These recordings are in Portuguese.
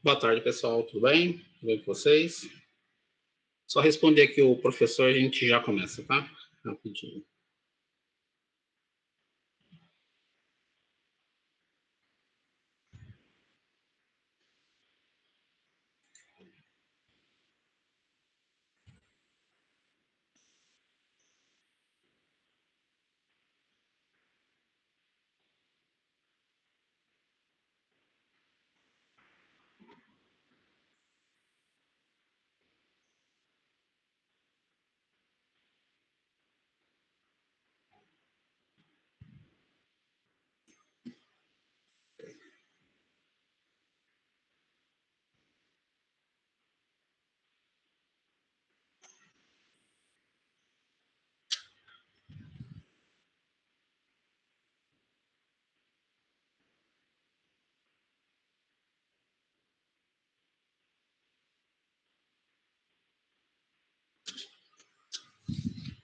Boa tarde, pessoal. Tudo bem? Tudo bem com vocês? Só responder aqui o professor, a gente já começa, tá? Rapidinho.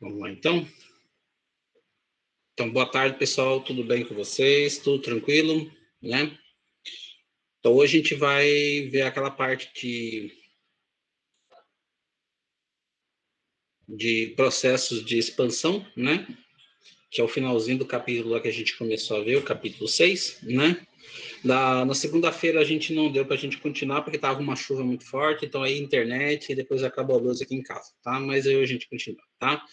Vamos lá, então. Então, boa tarde, pessoal. Tudo bem com vocês? Tudo tranquilo, né? Então, hoje a gente vai ver aquela parte de processos de expansão, né? Que é o finalzinho do capítulo lá que a gente começou a ver, o capítulo 6, né? Na segunda-feira a gente não deu para a gente continuar porque estava uma chuva muito forte, então aí internet e depois acabou a luz aqui em casa, tá? Mas aí a gente continua, tá?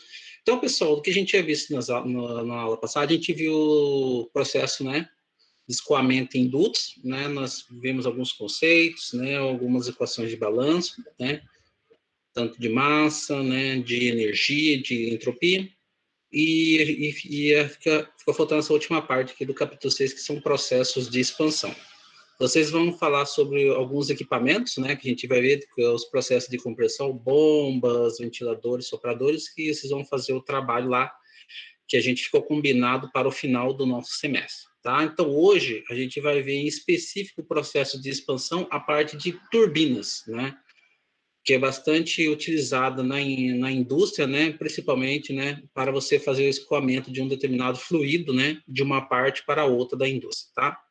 Então, pessoal, o que a gente tinha visto na aula passada, a gente viu o processo, né, de escoamento em dutos, né? Nós vimos alguns conceitos, né? Algumas equações de balanço, né? Tanto de massa, né? De energia, de entropia. Ficou faltando essa última parte aqui do capítulo 6, que são processos de expansão. Vocês vão falar sobre alguns equipamentos, né, que a gente vai ver, que é os processos de compressão, bombas, ventiladores, sopradores, que vocês vão fazer o trabalho lá, que a gente ficou combinado para o final do nosso semestre, tá? Então, hoje, a gente vai ver em específico o processo de expansão, a parte de turbinas, né, que é bastante utilizada na indústria, né, principalmente, né, para você fazer o escoamento de um determinado fluido, né, de uma parte para a outra da indústria, tá?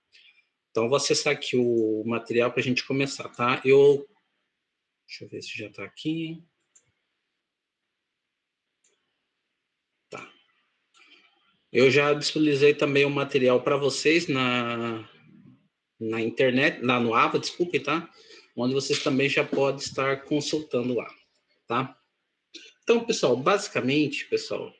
Então, vou acessar aqui o material para a gente começar, tá? Deixa eu ver se já está aqui. Tá. Eu já disponibilizei também o material para vocês na internet, lá no AVA, desculpe, tá? Onde vocês também já podem estar consultando lá, tá? Então, pessoal, basicamente, pessoal,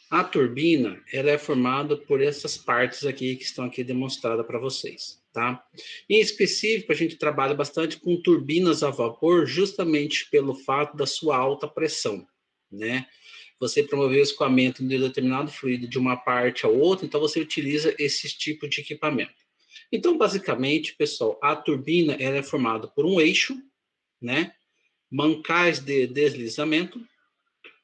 a turbina, ela é formada por essas partes aqui que estão aqui demonstradas para vocês, tá? Em específico, a gente trabalha bastante com turbinas a vapor, justamente pelo fato da sua alta pressão, né? Você promover o escoamento de determinado fluido de uma parte a outra, então você utiliza esse tipo de equipamento. Então, basicamente, pessoal, a turbina ela é formada por um eixo, né? Mancais de deslizamento,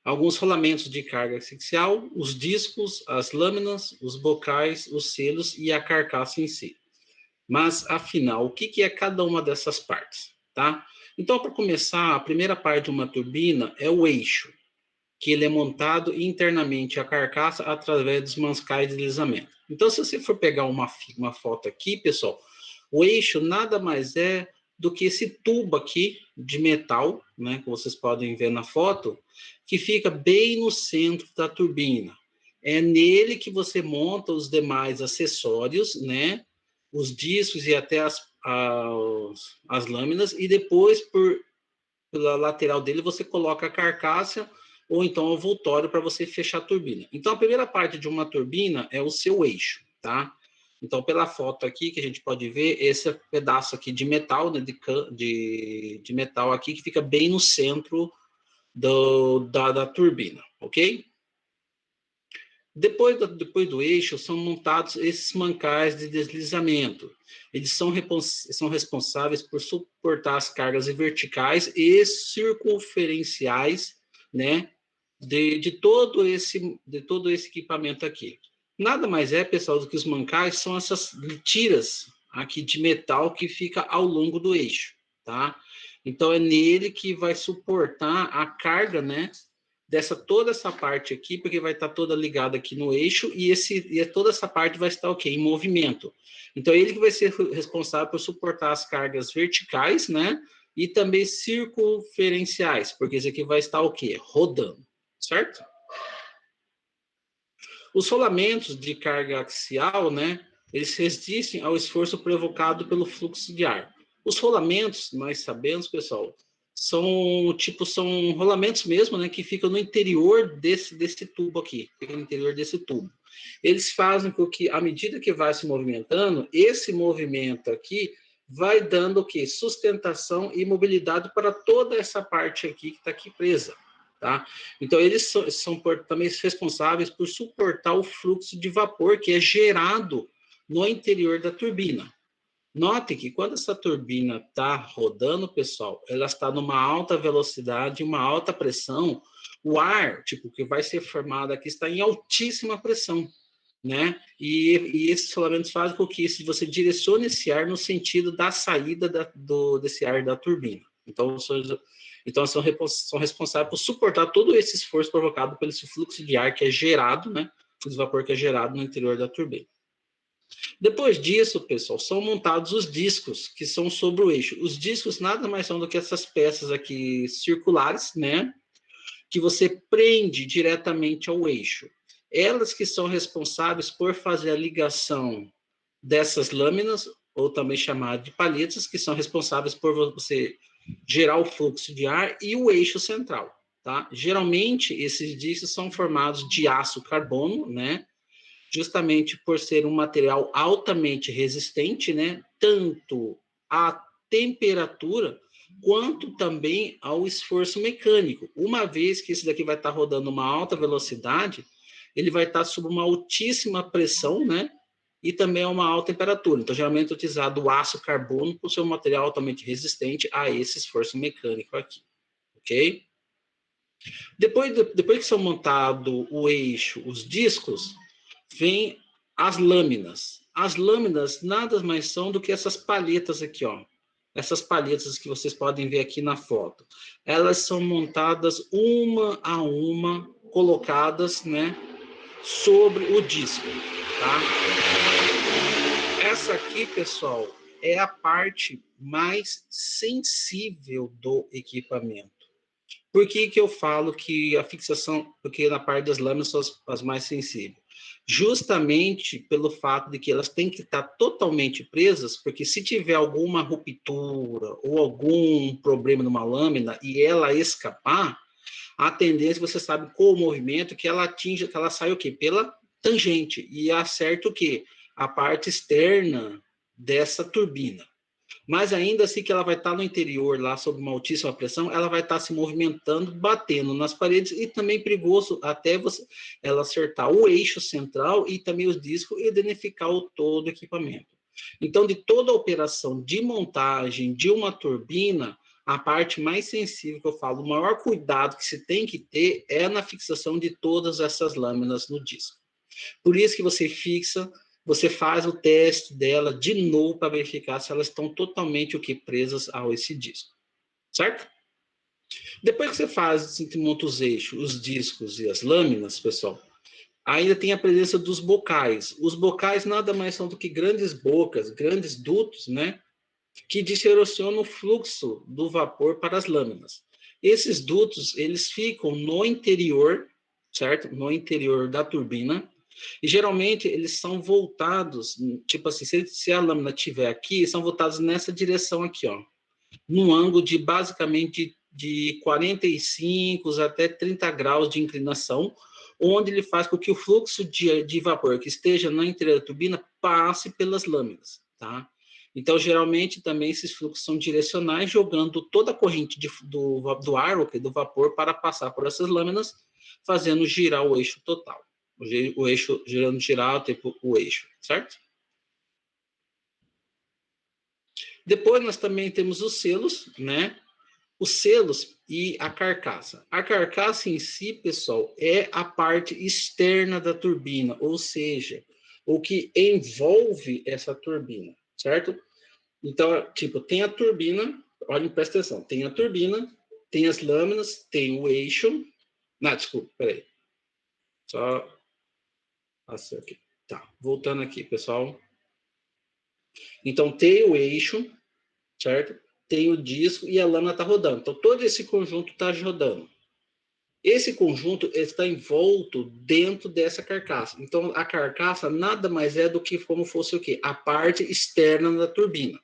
alguns rolamentos de carga axial, os discos, as lâminas, os bocais, os selos e a carcaça em si. Mas, afinal, o que é cada uma dessas partes, tá? Então, para começar, a primeira parte de uma turbina é o eixo, que ele é montado internamente à carcaça através dos mancais de deslizamento. Então, se você for pegar uma foto aqui, pessoal, o eixo nada mais é do que esse tubo aqui de metal, né, que vocês podem ver na foto, que fica bem no centro da turbina. É nele que você monta os demais acessórios, né, os discos e até as lâminas, e depois, pela lateral dele, você coloca a carcaça ou então o voltório para você fechar a turbina. Então, a primeira parte de uma turbina é o seu eixo, tá? Então, pela foto aqui que a gente pode ver, esse pedaço aqui de metal, né, de metal aqui, que fica bem no centro da turbina, ok? Depois do eixo, são montados esses mancais de deslizamento. Eles são responsáveis por suportar as cargas verticais e circunferenciais, né, de todo esse equipamento aqui. Nada mais é, pessoal, do que os mancais são essas tiras aqui de metal que fica ao longo do eixo, tá? Então é nele que vai suportar a carga, né, toda essa parte aqui, porque vai estar toda ligada aqui no eixo e toda essa parte vai estar o quê? Em movimento. Então ele que vai ser responsável por suportar as cargas verticais, né? E também circunferenciais, porque esse aqui vai estar o quê? Rodando, certo? Os rolamentos de carga axial, né? Eles resistem ao esforço provocado pelo fluxo de ar. Os rolamentos, nós sabemos, pessoal, são rolamentos mesmo, né, que ficam no interior desse tubo aqui, fica no interior desse tubo. Eles fazem com que, à medida que vai se movimentando, esse movimento aqui vai dando o quê? Sustentação e mobilidade para toda essa parte aqui que está aqui presa, tá? Então, eles são também responsáveis por suportar o fluxo de vapor que é gerado no interior da turbina. Note que quando essa turbina está rodando, pessoal, ela está numa alta velocidade, uma alta pressão, o ar, tipo, que vai ser formado aqui está em altíssima pressão, né? E esses solamentos fazem com que você direcione esse ar no sentido da saída desse ar da turbina. Então são responsáveis por suportar todo esse esforço provocado pelo esse fluxo de ar que é gerado, né? Fluxo de vapor que é gerado no interior da turbina. Depois disso, pessoal, são montados os discos, que são sobre o eixo. Os discos nada mais são do que essas peças aqui circulares, né? Que você prende diretamente ao eixo. Elas que são responsáveis por fazer a ligação dessas lâminas, ou também chamado de palhetas, que são responsáveis por você gerar o fluxo de ar e o eixo central, tá? Geralmente, esses discos são formados de aço carbono, né? Justamente por ser um material altamente resistente, né? Tanto à temperatura quanto também ao esforço mecânico. Uma vez que esse daqui vai estar rodando uma alta velocidade, ele vai estar sob uma altíssima pressão, né? E também a uma alta temperatura. Então, geralmente é utilizado o aço carbono por ser um material altamente resistente a esse esforço mecânico aqui, ok? Depois que são montados o eixo, os discos, vem as lâminas. As lâminas nada mais são do que essas palhetas aqui, ó. Essas palhetas que vocês podem ver aqui na foto. Elas são montadas uma a uma, colocadas, né, sobre o disco, tá? essa aqui, pessoal, é a parte mais sensível do equipamento. Por que que eu falo que a fixação, porque na parte das lâminas são as mais sensíveis? Justamente pelo fato de que elas têm que estar totalmente presas, porque se tiver alguma ruptura ou algum problema numa lâmina e ela escapar, a tendência, você sabe, com o movimento, que ela atinge, que ela sai o quê? Pela tangente, e acerta o quê? A parte externa dessa turbina. Mas ainda assim que ela vai estar no interior, lá sob uma altíssima pressão, ela vai estar se movimentando, batendo nas paredes, e também perigoso até ela acertar o eixo central e também os discos e danificar todo o equipamento. Então, de toda a operação de montagem de uma turbina, a parte mais sensível que eu falo, o maior cuidado que se tem que ter é na fixação de todas essas lâminas no disco. Por isso que você fixa, você faz o teste dela de novo para verificar se elas estão totalmente o que presas a esse disco, certo? Depois que você faz, assim, que monta os eixos, os discos e as lâminas, pessoal, ainda tem a presença dos bocais. Os bocais nada mais são do que grandes bocas, grandes dutos, né? Que direcionam o fluxo do vapor para as lâminas. Esses dutos, eles ficam no interior, certo? No interior da turbina, e geralmente eles são voltados, tipo assim, se a lâmina estiver aqui, são voltados nessa direção aqui, ó, num ângulo de basicamente de 45 até 30 graus de inclinação, onde ele faz com que o fluxo de vapor que esteja no interior da turbina passe pelas lâminas, tá? Então, geralmente, também esses fluxos são direcionais, jogando toda a corrente do ar, do vapor, para passar por essas lâminas, fazendo girar o eixo total. O eixo girando, girar o eixo, certo? Depois nós também temos os selos, né? Os selos e a carcaça. A carcaça em si, pessoal, é a parte externa da turbina, ou seja, o que envolve essa turbina, certo? Então, tipo, tem a turbina, olhem, presta atenção, tem a turbina, tem as lâminas, tem o eixo. Não, desculpa, peraí. Só passar aqui. Tá, voltando aqui, pessoal. Então, tem o eixo, certo? Tem o disco e a lâmina está rodando. Então, todo esse conjunto está rodando. Esse conjunto está envolto dentro dessa carcaça. Então, a carcaça nada mais é do que como fosse o quê? A parte externa da turbina.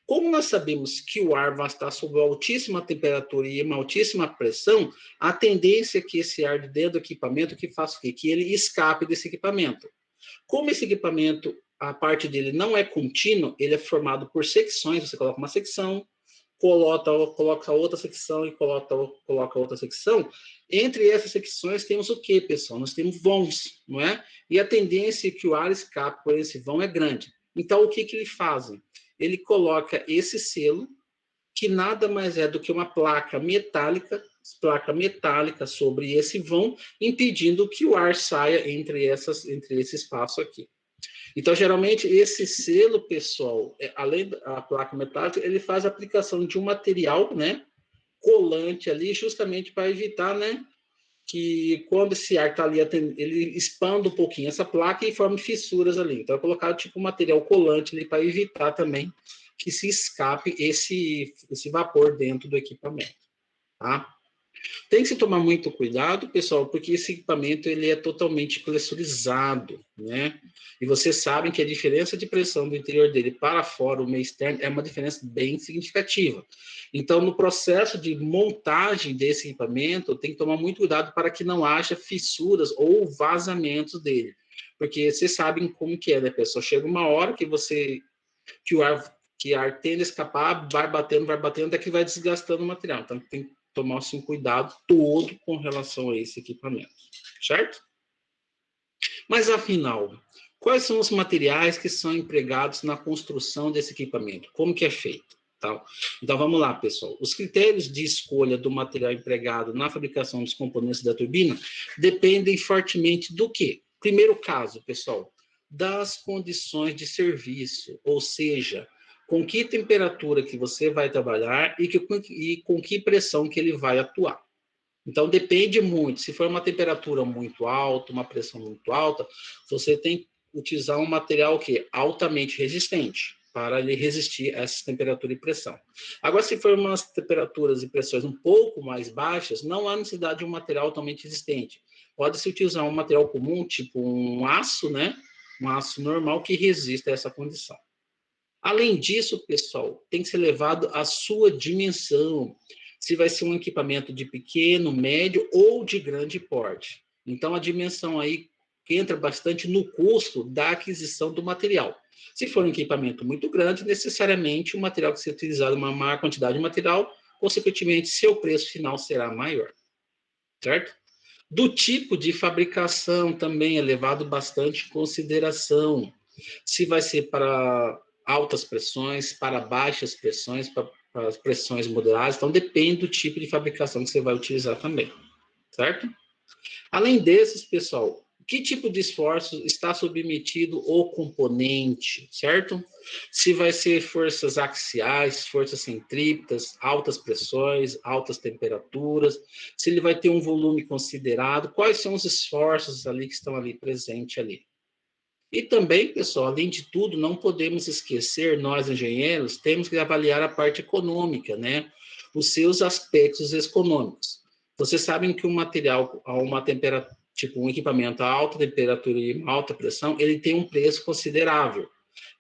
Como nós sabemos que o ar vai estar sob altíssima temperatura e uma altíssima pressão, a tendência é que esse ar de dentro do equipamento que faça o quê? Que ele escape desse equipamento. Como esse equipamento, a parte dele não é contínua, ele é formado por secções, você coloca uma secção, coloca outra secção e coloca outra secção. Entre essas secções temos o que, pessoal? Nós temos vãos, não é? E a tendência é que o ar escape por esse vão é grande. Então, o que que ele faz? Ele coloca esse selo, que nada mais é do que uma placa metálica sobre esse vão, impedindo que o ar saia entre esse espaço aqui. Então, geralmente, esse selo, pessoal, além da placa metálica, ele faz a aplicação de um material, né, colante ali, justamente para evitar, né, que quando esse ar está ali, ele expanda um pouquinho essa placa e forme fissuras ali. Então, é colocado tipo um material colante ali para evitar também que se escape esse vapor dentro do equipamento, tá? Tem que se tomar muito cuidado, pessoal, porque esse equipamento ele é totalmente pressurizado, né? E vocês sabem que a diferença de pressão do interior dele para fora, o meio externo, é uma diferença bem significativa. Então, no processo de montagem desse equipamento, tem que tomar muito cuidado para que não haja fissuras ou vazamentos dele. Porque vocês sabem como que é, né, pessoal? Chega uma hora que o ar tende a escapar, vai batendo, até que vai desgastando o material. Então, tem que tomar assim, um cuidado todo com relação a esse equipamento, certo? Mas, afinal, quais são os materiais que são empregados na construção desse equipamento? Como que é feito? Tá? Então, vamos lá, pessoal. Os critérios de escolha do material empregado na fabricação dos componentes da turbina dependem fortemente do quê? Primeiro caso, pessoal, das condições de serviço, ou seja, com que temperatura que você vai trabalhar e com que pressão que ele vai atuar. Então, depende muito. Se for uma temperatura muito alta, uma pressão muito alta, você tem que utilizar um material que altamente resistente, para ele resistir a essa temperatura e pressão. Agora, se for umas temperaturas e pressões um pouco mais baixas, não há necessidade de um material altamente resistente. Pode-se utilizar um material comum, tipo um aço, né? Um aço normal que resista a essa condição. Além disso, pessoal, tem que ser levado à sua dimensão. Se vai ser um equipamento de pequeno, médio ou de grande porte. Então, a dimensão aí entra bastante no custo da aquisição do material. Se for um equipamento muito grande, necessariamente o material que ser utilizado, uma maior quantidade de material, consequentemente, seu preço final será maior. Certo? Do tipo de fabricação também é levado bastante em consideração. Se vai ser para altas pressões, para baixas pressões, para as pressões moderadas, então depende do tipo de fabricação que você vai utilizar também, certo? Além desses, pessoal, que tipo de esforço está submetido o componente, certo? Se vai ser forças axiais, forças centrípetas, altas pressões, altas temperaturas, se ele vai ter um volume considerado, quais são os esforços ali que estão ali presentes ali. E também, pessoal, além de tudo, não podemos esquecer, nós engenheiros, temos que avaliar a parte econômica, né? Os seus aspectos econômicos. Vocês sabem que um material a uma temperatura, tipo um equipamento a alta temperatura e alta pressão, ele tem um preço considerável.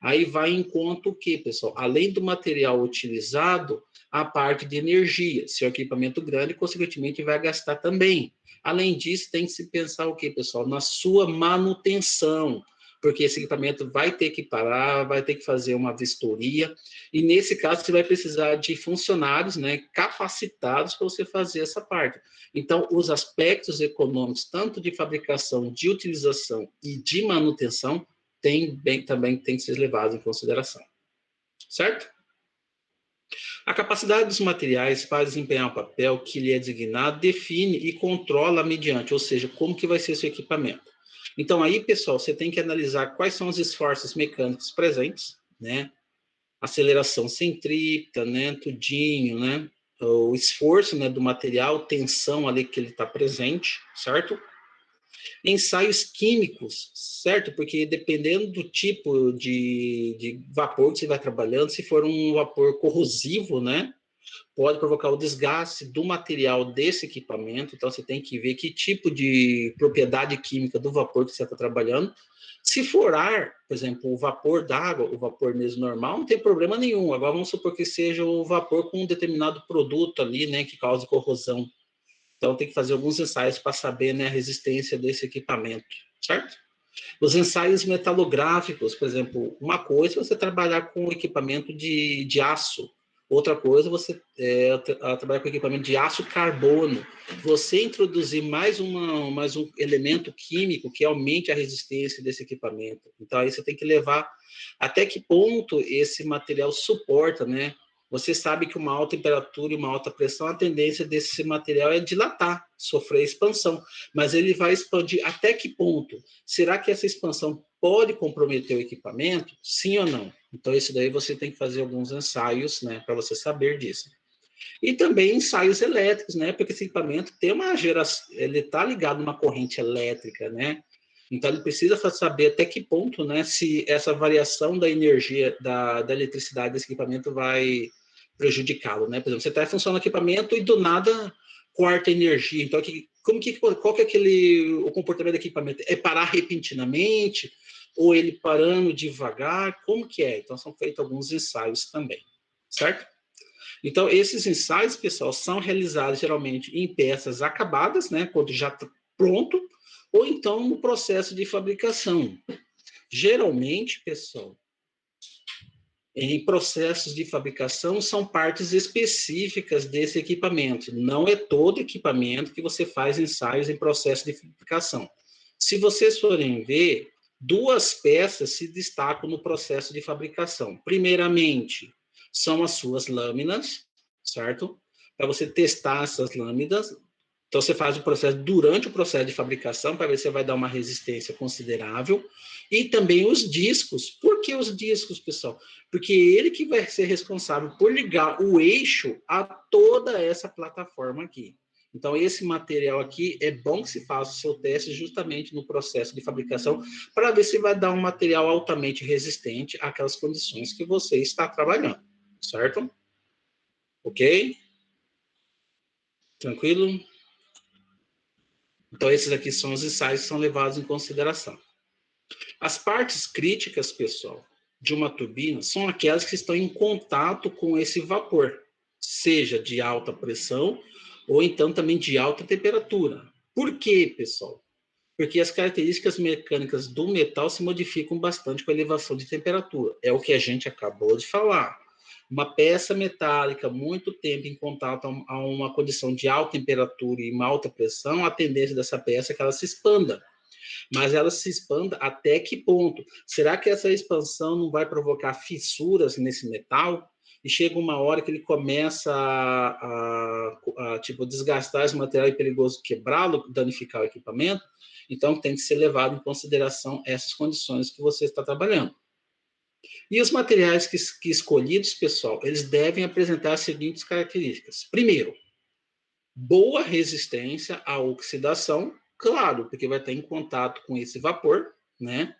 Aí vai em conta o que, pessoal? Além do material utilizado, a parte de energia. Se é um equipamento grande, consequentemente vai gastar também. Além disso, tem que se pensar o que, pessoal? Na sua manutenção, porque esse equipamento vai ter que parar, vai ter que fazer uma vistoria, e nesse caso você vai precisar de funcionários, né, capacitados para você fazer essa parte. Então, os aspectos econômicos, tanto de fabricação, de utilização e de manutenção, também tem que ser levados em consideração. Certo? A capacidade dos materiais para desempenhar o papel que lhe é designado define e controla mediante, ou seja, como que vai ser seu equipamento. Então, aí, pessoal, você tem que analisar quais são os esforços mecânicos presentes, né? Aceleração centrípeta, né? Tudinho, né? O esforço, né, do material, tensão ali que ele está presente, certo? Ensaios químicos, certo? Porque dependendo do tipo de vapor que você vai trabalhando, se for um vapor corrosivo, né? Pode provocar o desgaste do material desse equipamento, então você tem que ver que tipo de propriedade química do vapor que você está trabalhando. Se for ar, por exemplo, o vapor d'água, o vapor mesmo normal, não tem problema nenhum. Agora vamos supor que seja o vapor com um determinado produto ali, né, que cause corrosão. Então tem que fazer alguns ensaios para saber, né, a resistência desse equipamento, certo? Os ensaios metalográficos, por exemplo, uma coisa é você trabalhar com equipamento de aço, outra coisa é você trabalhar com equipamento de aço carbono. Você introduzir mais um elemento químico que aumente a resistência desse equipamento. Então, aí você tem que levar até que ponto esse material suporta, né? Você sabe que uma alta temperatura e uma alta pressão, a tendência desse material é dilatar, sofrer expansão. Mas ele vai expandir até que ponto? Será que essa expansão pode comprometer o equipamento? Sim ou não? Então, isso daí você tem que fazer alguns ensaios, né, para você saber disso. E também ensaios elétricos, né, porque esse equipamento tem uma geração, ele está ligado a uma corrente elétrica, né? Então, ele precisa saber até que ponto, né, se essa variação da energia, da eletricidade desse equipamento vai prejudicá-lo, né? Por exemplo, você está funcionando o equipamento e do nada corta energia. Então, qual que é o comportamento do equipamento? É parar repentinamente ou ele parando devagar? Como que é? Então, são feitos alguns ensaios também, certo? Então, esses ensaios, pessoal, são realizados geralmente em peças acabadas, né, quando já está pronto, ou então no processo de fabricação. Geralmente, pessoal, em processos de fabricação são partes específicas desse equipamento. Não é todo equipamento que você faz ensaios em processo de fabricação. Se vocês forem ver, duas peças se destacam no processo de fabricação. Primeiramente, são as suas lâminas, certo? Para você testar essas lâminas, então, você faz o processo durante o processo de fabricação, para ver se vai dar uma resistência considerável. E também os discos. Por que os discos, pessoal? Porque ele que vai ser responsável por ligar o eixo a toda essa plataforma aqui. Então, esse material aqui é bom que se faça o seu teste justamente no processo de fabricação, para ver se vai dar um material altamente resistente àquelas condições que você está trabalhando, certo? Ok? Tranquilo? Então, esses aqui são os ensaios que são levados em consideração. As partes críticas, pessoal, de uma turbina são aquelas que estão em contato com esse vapor, seja de alta pressão ou então também de alta temperatura. Por quê, pessoal? Porque as características mecânicas do metal se modificam bastante com a elevação de temperatura. É o que a gente acabou de falar. Uma peça metálica muito tempo em contato a uma condição de alta temperatura e uma alta pressão, a tendência dessa peça é que ela se expanda. Mas ela se expanda até que ponto? Será que essa expansão não vai provocar fissuras nesse metal? E chega uma hora que ele começa tipo, desgastar esse material e é perigoso quebrá-lo, danificar o equipamento? Então, tem que ser levado em consideração essas condições que você está trabalhando. E os materiais que escolhidos, pessoal, eles devem apresentar as seguintes características. Primeiro, boa resistência à oxidação, claro, porque vai estar em contato com esse vapor, né?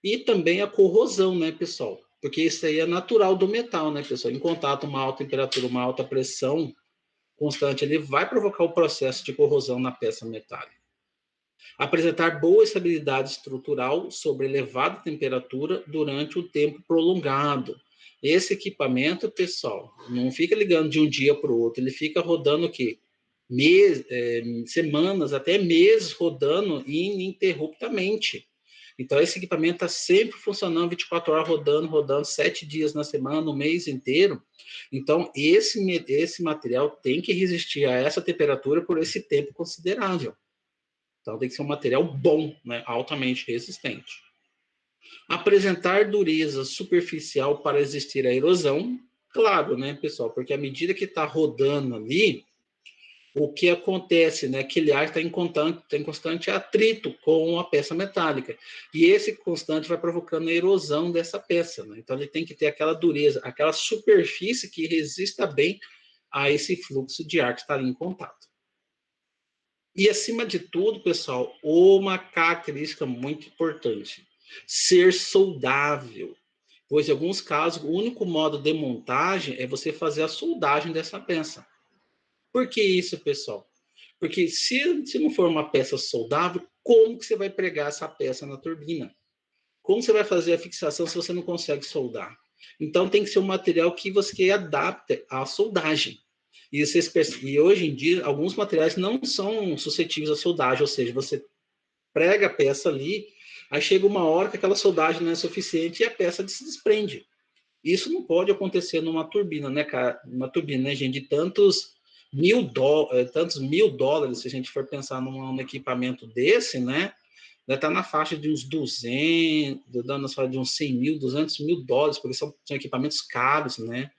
E também a corrosão, né, pessoal? Porque isso aí é natural do metal, né, pessoal? Em contato, uma alta temperatura, uma alta pressão constante, ele vai provocar o processo de corrosão na peça metálica. Apresentar boa estabilidade estrutural sobre elevada temperatura durante um tempo prolongado. Esse equipamento, pessoal, não fica ligando de um dia para o outro, ele fica rodando o quê? Semanas, até meses rodando ininterruptamente. Então, esse equipamento está sempre funcionando 24 horas, rodando 7 dias na semana, o mês inteiro. Então, esse material tem que resistir a essa temperatura por esse tempo considerável. Então, tem que ser um material bom, né? Altamente resistente. Apresentar dureza superficial para resistir à erosão. Claro, né, pessoal? Porque à medida que está rodando ali, o que acontece, né? Aquele ar está em constante atrito com a peça metálica. E esse constante vai provocando a erosão dessa peça, né? Então, ele tem que ter aquela dureza, aquela superfície que resista bem a esse fluxo de ar que está ali em contato. E, acima de tudo, pessoal, uma característica muito importante: ser soldável. Pois, em alguns casos, o único modo de montagem é você fazer a soldagem dessa peça. Por que isso, pessoal? Porque se não for uma peça soldável, como que você vai pregar essa peça na turbina? Como você vai fazer a fixação se você não consegue soldar? Então, tem que ser um material que você adapte à soldagem. E hoje em dia, alguns materiais não são suscetíveis à soldagem, ou seja, você prega a peça ali, aí chega uma hora que aquela soldagem não é suficiente e a peça se desprende. Isso não pode acontecer numa turbina, né, cara? Uma turbina, né, gente, de tantos mil dólares, se a gente for pensar num equipamento desse, né? Vai estar na faixa de uns 200, dando na faixa de uns 100 mil, 200 mil dólares, porque são equipamentos caros, né?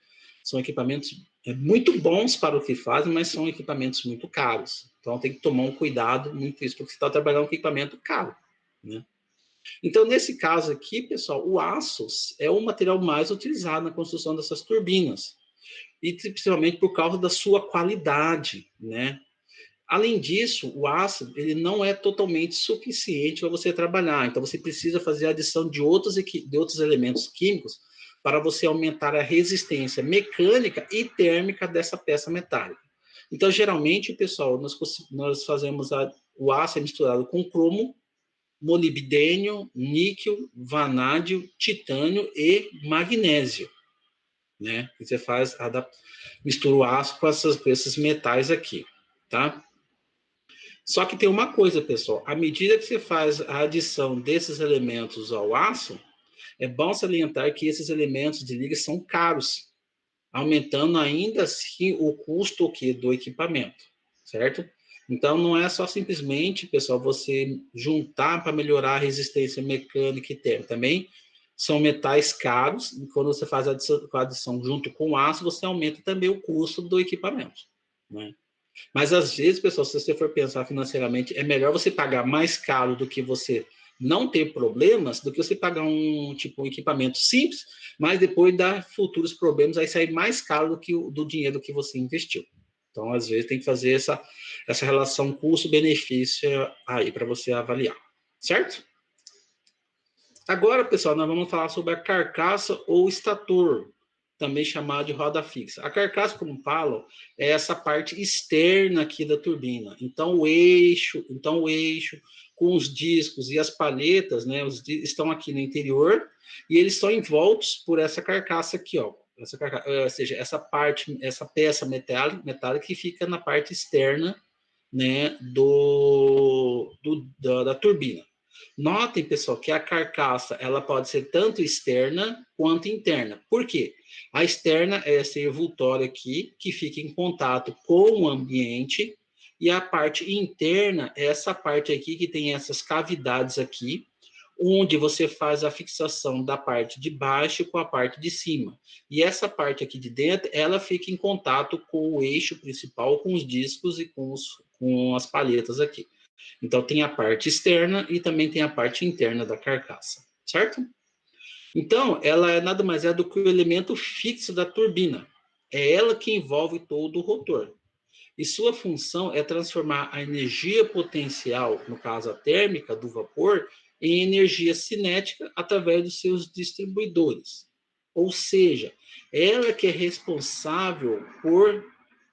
São equipamentos muito bons para o que fazem, mas são equipamentos muito caros. Então, tem que tomar um cuidado muito isso, porque você está trabalhando com equipamento caro, né? Então, nesse caso aqui, pessoal, o aço é o material mais utilizado na construção dessas turbinas, e principalmente por causa da sua qualidade, né? Além disso, o ácido ele não é totalmente suficiente para você trabalhar. Então, você precisa fazer a adição de outros elementos químicos para você aumentar a resistência mecânica e térmica dessa peça metálica. Então, geralmente, pessoal, nós fazemos o ácido misturado com cromo, molibdênio, níquel, vanádio, titânio e magnésio, né? E você mistura o aço com esses metais aqui, tá? Só que tem uma coisa, pessoal, à medida que você faz a adição desses elementos ao aço, é bom salientar que esses elementos de liga são caros, aumentando ainda assim o custo do equipamento, certo? Então, não é só simplesmente, pessoal, você juntar para melhorar a resistência mecânica e térmica. Também são metais caros, e quando você faz a adição junto com o aço, você aumenta também o custo do equipamento, né? Mas, às vezes, pessoal, se você for pensar financeiramente, é melhor você pagar mais caro do que você não ter problemas, do que você pagar um equipamento simples, mas depois dar futuros problemas, aí sair mais caro do dinheiro que você investiu. Então, às vezes, tem que fazer essa relação custo-benefício aí para você avaliar, certo? Agora, pessoal, nós vamos falar sobre a carcaça ou estator, também chamado de roda fixa. A carcaça, como falam, é essa parte externa aqui da turbina. Então, o eixo com os discos e as palhetas, né, estão aqui no interior e eles estão envoltos por essa carcaça aqui, ó. Ou seja, essa peça metálica que fica na parte externa, né, da turbina. Notem, pessoal, que a carcaça ela pode ser tanto externa quanto interna. Por quê? A externa é essa envoltória aqui, que fica em contato com o ambiente, e a parte interna é essa parte aqui, que tem essas cavidades aqui, onde você faz a fixação da parte de baixo com a parte de cima. E essa parte aqui de dentro, ela fica em contato com o eixo principal, com os discos e com as palhetas aqui. Então, tem a parte externa e também tem a parte interna da carcaça, certo? Então, ela nada mais é do que o elemento fixo da turbina. É ela que envolve todo o rotor. E sua função é transformar a energia potencial, no caso a térmica do vapor, em energia cinética através dos seus distribuidores. Ou seja, ela que é responsável por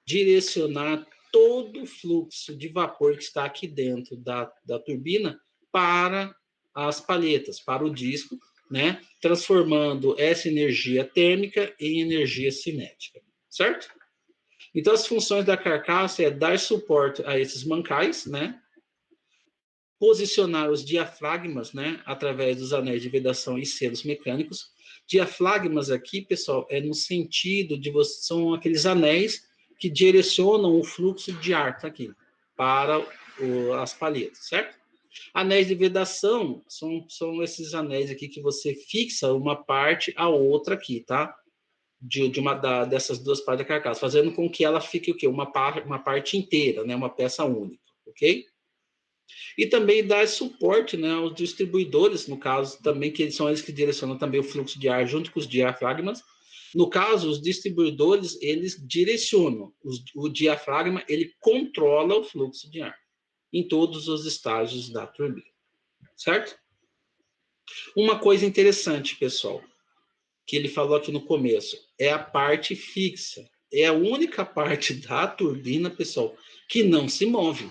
direcionar todo o fluxo de vapor que está aqui dentro da turbina para as palhetas, para o disco, né? Transformando essa energia térmica em energia cinética, certo? Então, as funções da carcaça é dar suporte a esses mancais, né? Posicionar os diafragmas, né? Através dos anéis de vedação e selos mecânicos. Diafragmas aqui, pessoal, é no sentido de são aqueles anéis que direcionam o fluxo de ar tá aqui para as palhetas, certo? Anéis de vedação são esses anéis aqui que você fixa uma parte a outra aqui, tá? Dessas duas partes da carcaça, fazendo com que ela fique o quê? Uma parte inteira, né? Uma peça única, ok? E também dá suporte, né, aos distribuidores, no caso, também, que são eles que direcionam também o fluxo de ar junto com os diafragmas. No caso, os distribuidores, eles direcionam. O diafragma, ele controla o fluxo de ar em todos os estágios da turbina, certo? Uma coisa interessante, pessoal, que ele falou aqui no começo, é a parte fixa. É a única parte da turbina, pessoal, que não se move.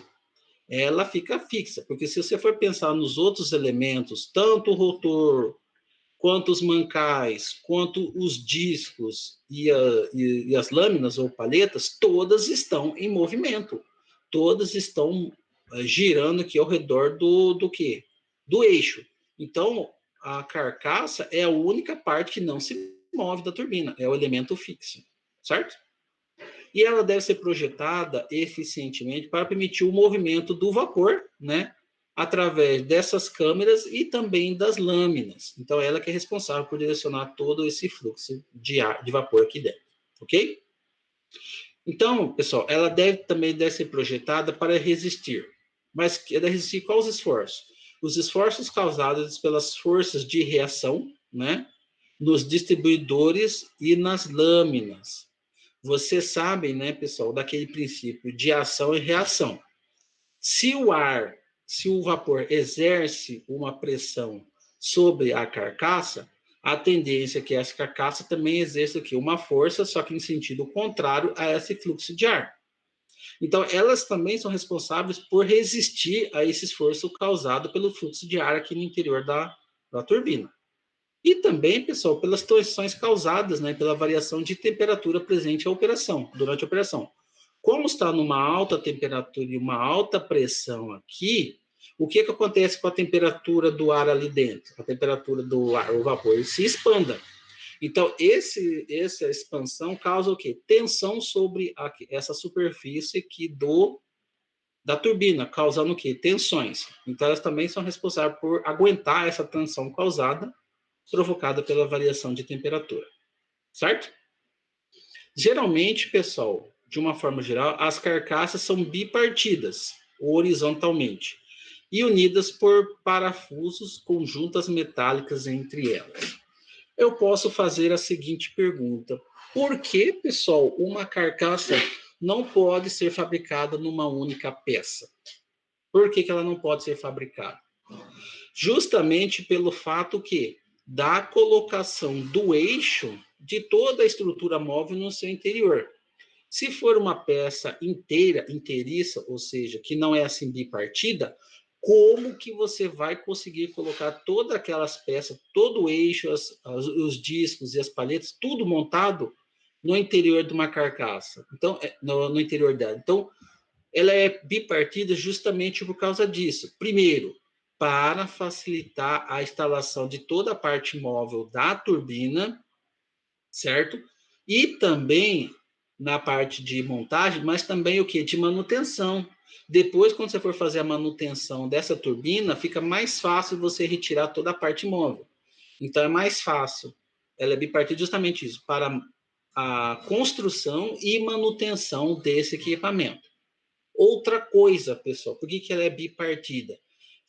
Ela fica fixa, porque se você for pensar nos outros elementos, tanto o rotor, quanto os mancais, quanto os discos e as lâminas ou palhetas, todas estão em movimento. Todas estão girando aqui ao redor do quê? Do eixo. Então, a carcaça é a única parte que não se move da turbina, é o elemento fixo, certo? E ela deve ser projetada eficientemente para permitir o movimento do vapor, né? Através dessas câmeras e também das lâminas. Então, ela que é responsável por direcionar todo esse fluxo de ar, de vapor aqui dentro, ok? Então, pessoal, ela também deve ser projetada para resistir. Mas deve resistir quais esforços? Os esforços causados pelas forças de reação, né? Nos distribuidores e nas lâminas. Vocês sabem, né, pessoal, daquele princípio de ação e reação. Se o vapor exerce uma pressão sobre a carcaça, a tendência é que essa carcaça também exerça aqui uma força, só que em sentido contrário a esse fluxo de ar. Então, elas também são responsáveis por resistir a esse esforço causado pelo fluxo de ar aqui no interior da turbina. E também, pessoal, pelas tensões causadas, né, pela variação de temperatura presente durante a operação. Como está numa alta temperatura e uma alta pressão aqui, o que acontece com a temperatura do ar ali dentro? A temperatura do ar, o vapor, se expanda. Então, essa expansão causa o quê? Tensão sobre essa superfície aqui da turbina, causando o quê? Tensões. Então, elas também são responsáveis por aguentar essa tensão causada, provocada pela variação de temperatura, certo? Geralmente, pessoal, de uma forma geral, as carcaças são bipartidas, horizontalmente, e unidas por parafusos com juntas metálicas entre elas. Eu posso fazer a seguinte pergunta: por que, pessoal, uma carcaça não pode ser fabricada numa única peça. Por que ela não pode ser fabricada? Justamente pelo fato que da colocação do eixo de toda a estrutura móvel no seu interior. Se for uma peça inteira, inteiriça, ou seja, que não é assim bipartida, como que você vai conseguir colocar todas aquelas peças, todo o eixo, os discos e as palhetas, tudo montado no interior de uma carcaça? Então, no interior dela. Então, ela é bipartida justamente por causa disso. Primeiro, para facilitar a instalação de toda a parte móvel da turbina, certo? E também na parte de montagem, mas também o que? De manutenção. Depois, quando você for fazer a manutenção dessa turbina, fica mais fácil você retirar toda a parte móvel. Então, é mais fácil. Ela é bipartida justamente isso, para a construção e manutenção desse equipamento. Outra coisa, pessoal, por que ela é bipartida?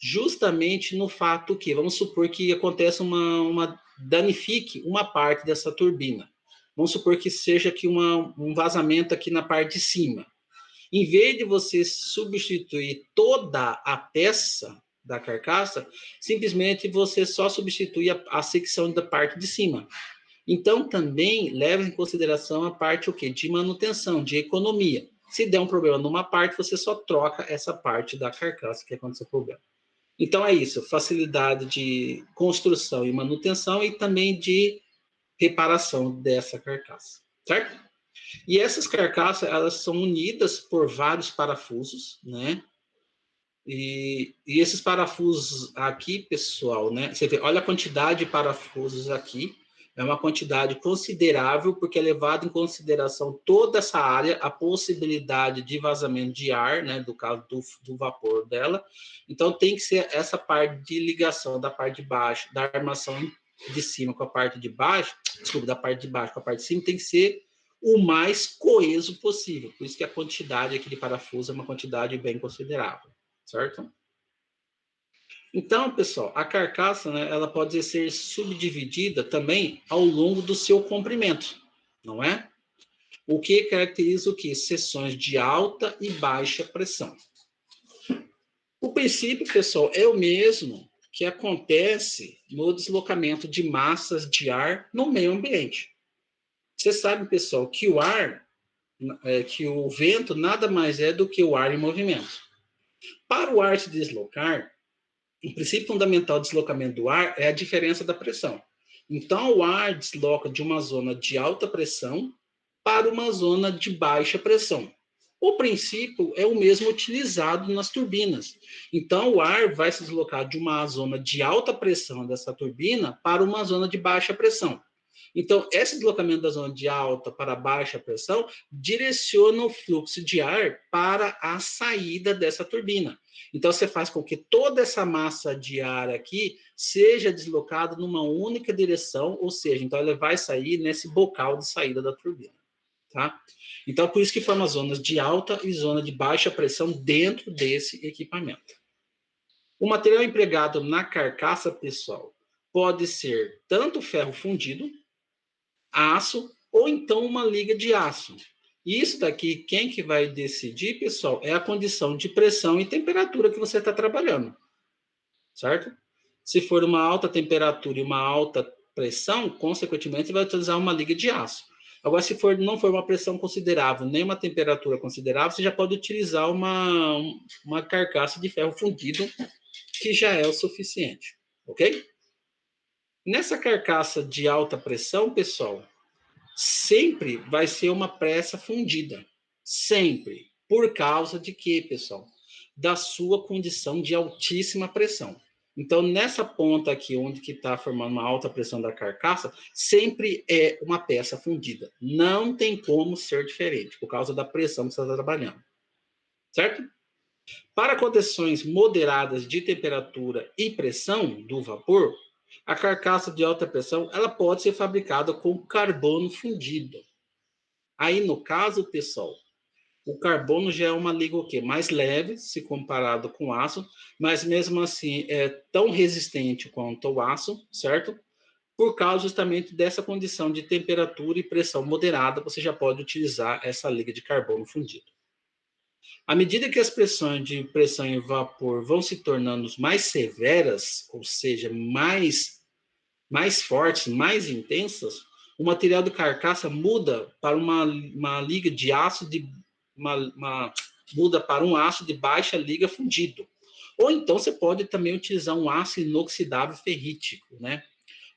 Justamente no fato que, vamos supor que aconteça danifique uma parte dessa turbina. Vamos supor que seja aqui um vazamento aqui na parte de cima. Em vez de você substituir toda a peça da carcaça, simplesmente você só substitui a secção da parte de cima. Então, também leva em consideração a parte o quê? De manutenção, de economia. Se der um problema numa parte, você só troca essa parte da carcaça que aconteceu o problema. Então, é isso, facilidade de construção e manutenção e também de reparação dessa carcaça, certo? E essas carcaças, elas são unidas por vários parafusos, né? E esses parafusos aqui, pessoal, né? Você vê, olha a quantidade de parafusos aqui. É uma quantidade considerável, porque é levado em consideração toda essa área, a possibilidade de vazamento de ar, né? Do caso do vapor dela. Então, tem que ser essa parte de ligação da parte de baixo, da armação de cima com a parte de baixo, desculpa, da parte de baixo com a parte de cima, tem que ser o mais coeso possível. Por isso que a quantidade aqui de parafuso é uma quantidade bem considerável. Certo? Então, pessoal, a carcaça, né, ela pode ser subdividida também ao longo do seu comprimento, não é? O que caracteriza o quê? Seções de alta e baixa pressão. O princípio, pessoal, é o mesmo que acontece no deslocamento de massas de ar no meio ambiente. Você sabe, pessoal, que o ar, que o vento nada mais é do que o ar em movimento. Para o ar se deslocar, o princípio fundamental do deslocamento do ar é a diferença da pressão. Então, o ar desloca de uma zona de alta pressão para uma zona de baixa pressão. O princípio é o mesmo utilizado nas turbinas. Então, o ar vai se deslocar de uma zona de alta pressão dessa turbina para uma zona de baixa pressão. Então, esse deslocamento da zona de alta para baixa pressão direciona o fluxo de ar para a saída dessa turbina. Então, você faz com que toda essa massa de ar aqui seja deslocada numa única direção, ou seja, então ela vai sair nesse bocal de saída da turbina. Tá? Então, por isso que forma zonas de alta e zona de baixa pressão dentro desse equipamento. O material empregado na carcaça, pessoal, pode ser tanto ferro fundido, aço ou então uma liga de aço. Isso daqui, quem que vai decidir, pessoal, é a condição de pressão e temperatura que você está trabalhando, certo? Se for uma alta temperatura e uma alta pressão, consequentemente, você vai utilizar uma liga de aço. Agora, se não for uma pressão considerável, nem uma temperatura considerável, você já pode utilizar uma carcaça de ferro fundido, que já é o suficiente, ok? Nessa carcaça de alta pressão, pessoal, sempre vai ser uma peça fundida. Sempre. Por causa de quê, pessoal? Da sua condição de altíssima pressão. Então, nessa ponta aqui, onde que está formando uma alta pressão da carcaça, sempre é uma peça fundida. Não tem como ser diferente, por causa da pressão que você está trabalhando. Certo? Para condições moderadas de temperatura e pressão do vapor, a carcaça de alta pressão ela pode ser fabricada com carbono fundido. Aí, no caso, pessoal, o carbono já é uma liga o quê? Mais leve, se comparado com o aço, mas mesmo assim é tão resistente quanto o aço, certo? por causa justamente dessa condição de temperatura e pressão moderada, você já pode utilizar essa liga de carbono fundido. À medida que as pressões de pressão e vapor vão se tornando mais severas, ou seja, mais fortes, mais intensas, o material de carcaça muda para uma liga de aço de muda para um aço de baixa liga fundido. Ou então você pode também utilizar um aço inoxidável ferrítico, né?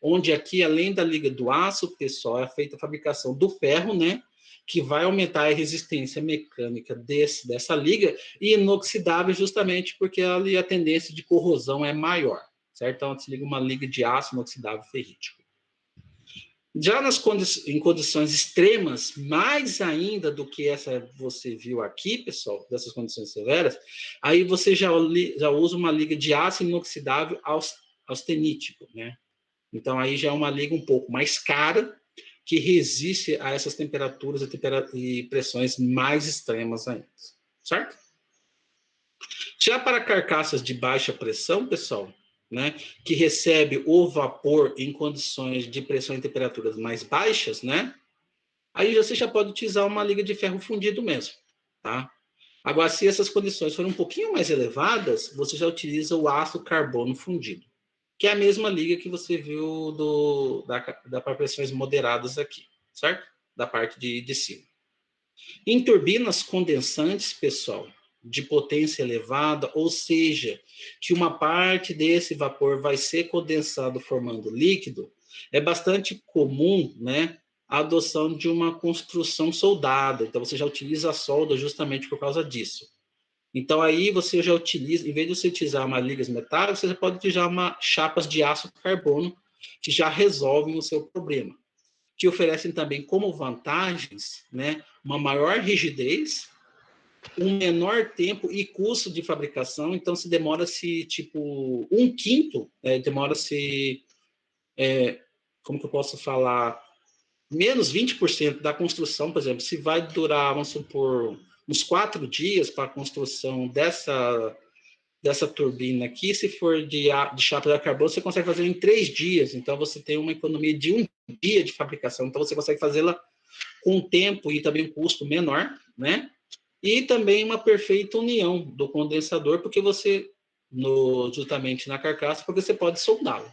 Onde aqui, além da liga do aço, pessoal, é feita a fabricação do ferro, né? Que vai aumentar a resistência mecânica dessa liga, e inoxidável justamente porque ali a tendência de corrosão é maior, certo? Então, se liga uma liga de aço inoxidável ferrítico. Já em condições extremas, mais ainda do que essa você viu aqui, pessoal, dessas condições severas, aí você já usa uma liga de aço inoxidável austenítico, né? Então, aí já é uma liga um pouco mais cara, que resiste a essas temperaturas e pressões mais extremas ainda, certo? Já para carcaças de baixa pressão, pessoal, né, que recebe o vapor em condições de pressão e temperaturas mais baixas, né, aí você já pode utilizar uma liga de ferro fundido mesmo, tá? Agora, se essas condições forem um pouquinho mais elevadas, você já utiliza o aço carbono fundido, que é a mesma liga que você viu para pressões moderadas aqui, certo? Da parte de cima. Em turbinas condensantes, pessoal, de potência elevada, ou seja, que uma parte desse vapor vai ser condensado formando líquido, é bastante comum, né, a adoção de uma construção soldada. Então, você já utiliza a solda justamente por causa disso. Então, aí você já utiliza, em vez de você utilizar uma ligas metálicas, você pode utilizar chapas de aço carbono, que já resolvem o seu problema, que oferecem também como vantagens, né, uma maior rigidez, um menor tempo e custo de fabricação. Então, se demora-se, tipo, um quinto, demora-se, como que eu posso falar, menos 20% da construção, por exemplo, se vai durar, vamos supor, uns 4 dias para a construção dessa turbina aqui, se for de chapa de carbono, você consegue fazer em 3 dias. Então, você tem uma economia de um dia de fabricação. Então, você consegue fazê-la com tempo e também um custo menor, né? E também uma perfeita união do condensador, porque você, justamente na carcaça, porque você pode soldá-lo,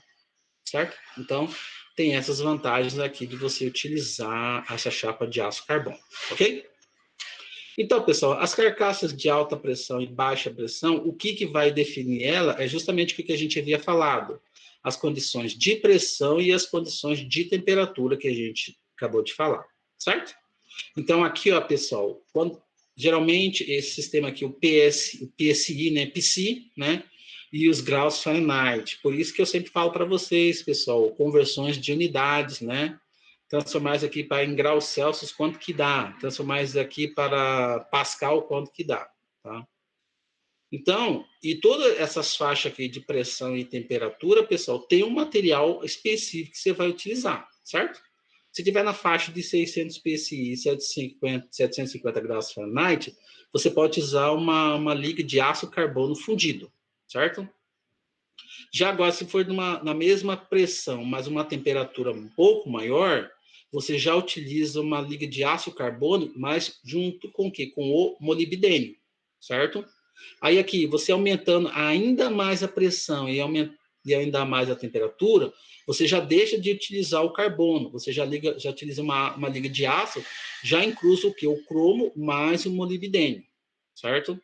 certo? Então, tem essas vantagens aqui de você utilizar essa chapa de aço carbono, ok? Então, pessoal, as carcaças de alta pressão e baixa pressão, o que vai definir ela é justamente o que a gente havia falado, as condições de pressão e as condições de temperatura que a gente acabou de falar, certo? Então, aqui, ó, pessoal, geralmente esse sistema aqui, o PSI, né, PSI, né, e os graus Fahrenheit. Por isso que eu sempre falo para vocês, pessoal, conversões de unidades, né? Transformar isso aqui para em graus Celsius, quanto que dá? Transformar isso aqui para Pascal, quanto que dá, tá? Então, e todas essas faixas aqui de pressão e temperatura, pessoal, tem um material específico que você vai utilizar, certo? Se tiver na faixa de 600 PSI e 750 graus Fahrenheit, você pode usar uma liga de aço carbono fundido, certo? Já agora, se for na mesma pressão, mas uma temperatura um pouco maior, você já utiliza uma liga de aço carbono, mas junto com o quê? Com o molibdênio, certo? Aí aqui, você aumentando ainda mais a pressão e ainda mais a temperatura, você já deixa de utilizar o carbono, você já utiliza uma liga de aço, já incluso o que? O cromo mais o molibdênio, certo?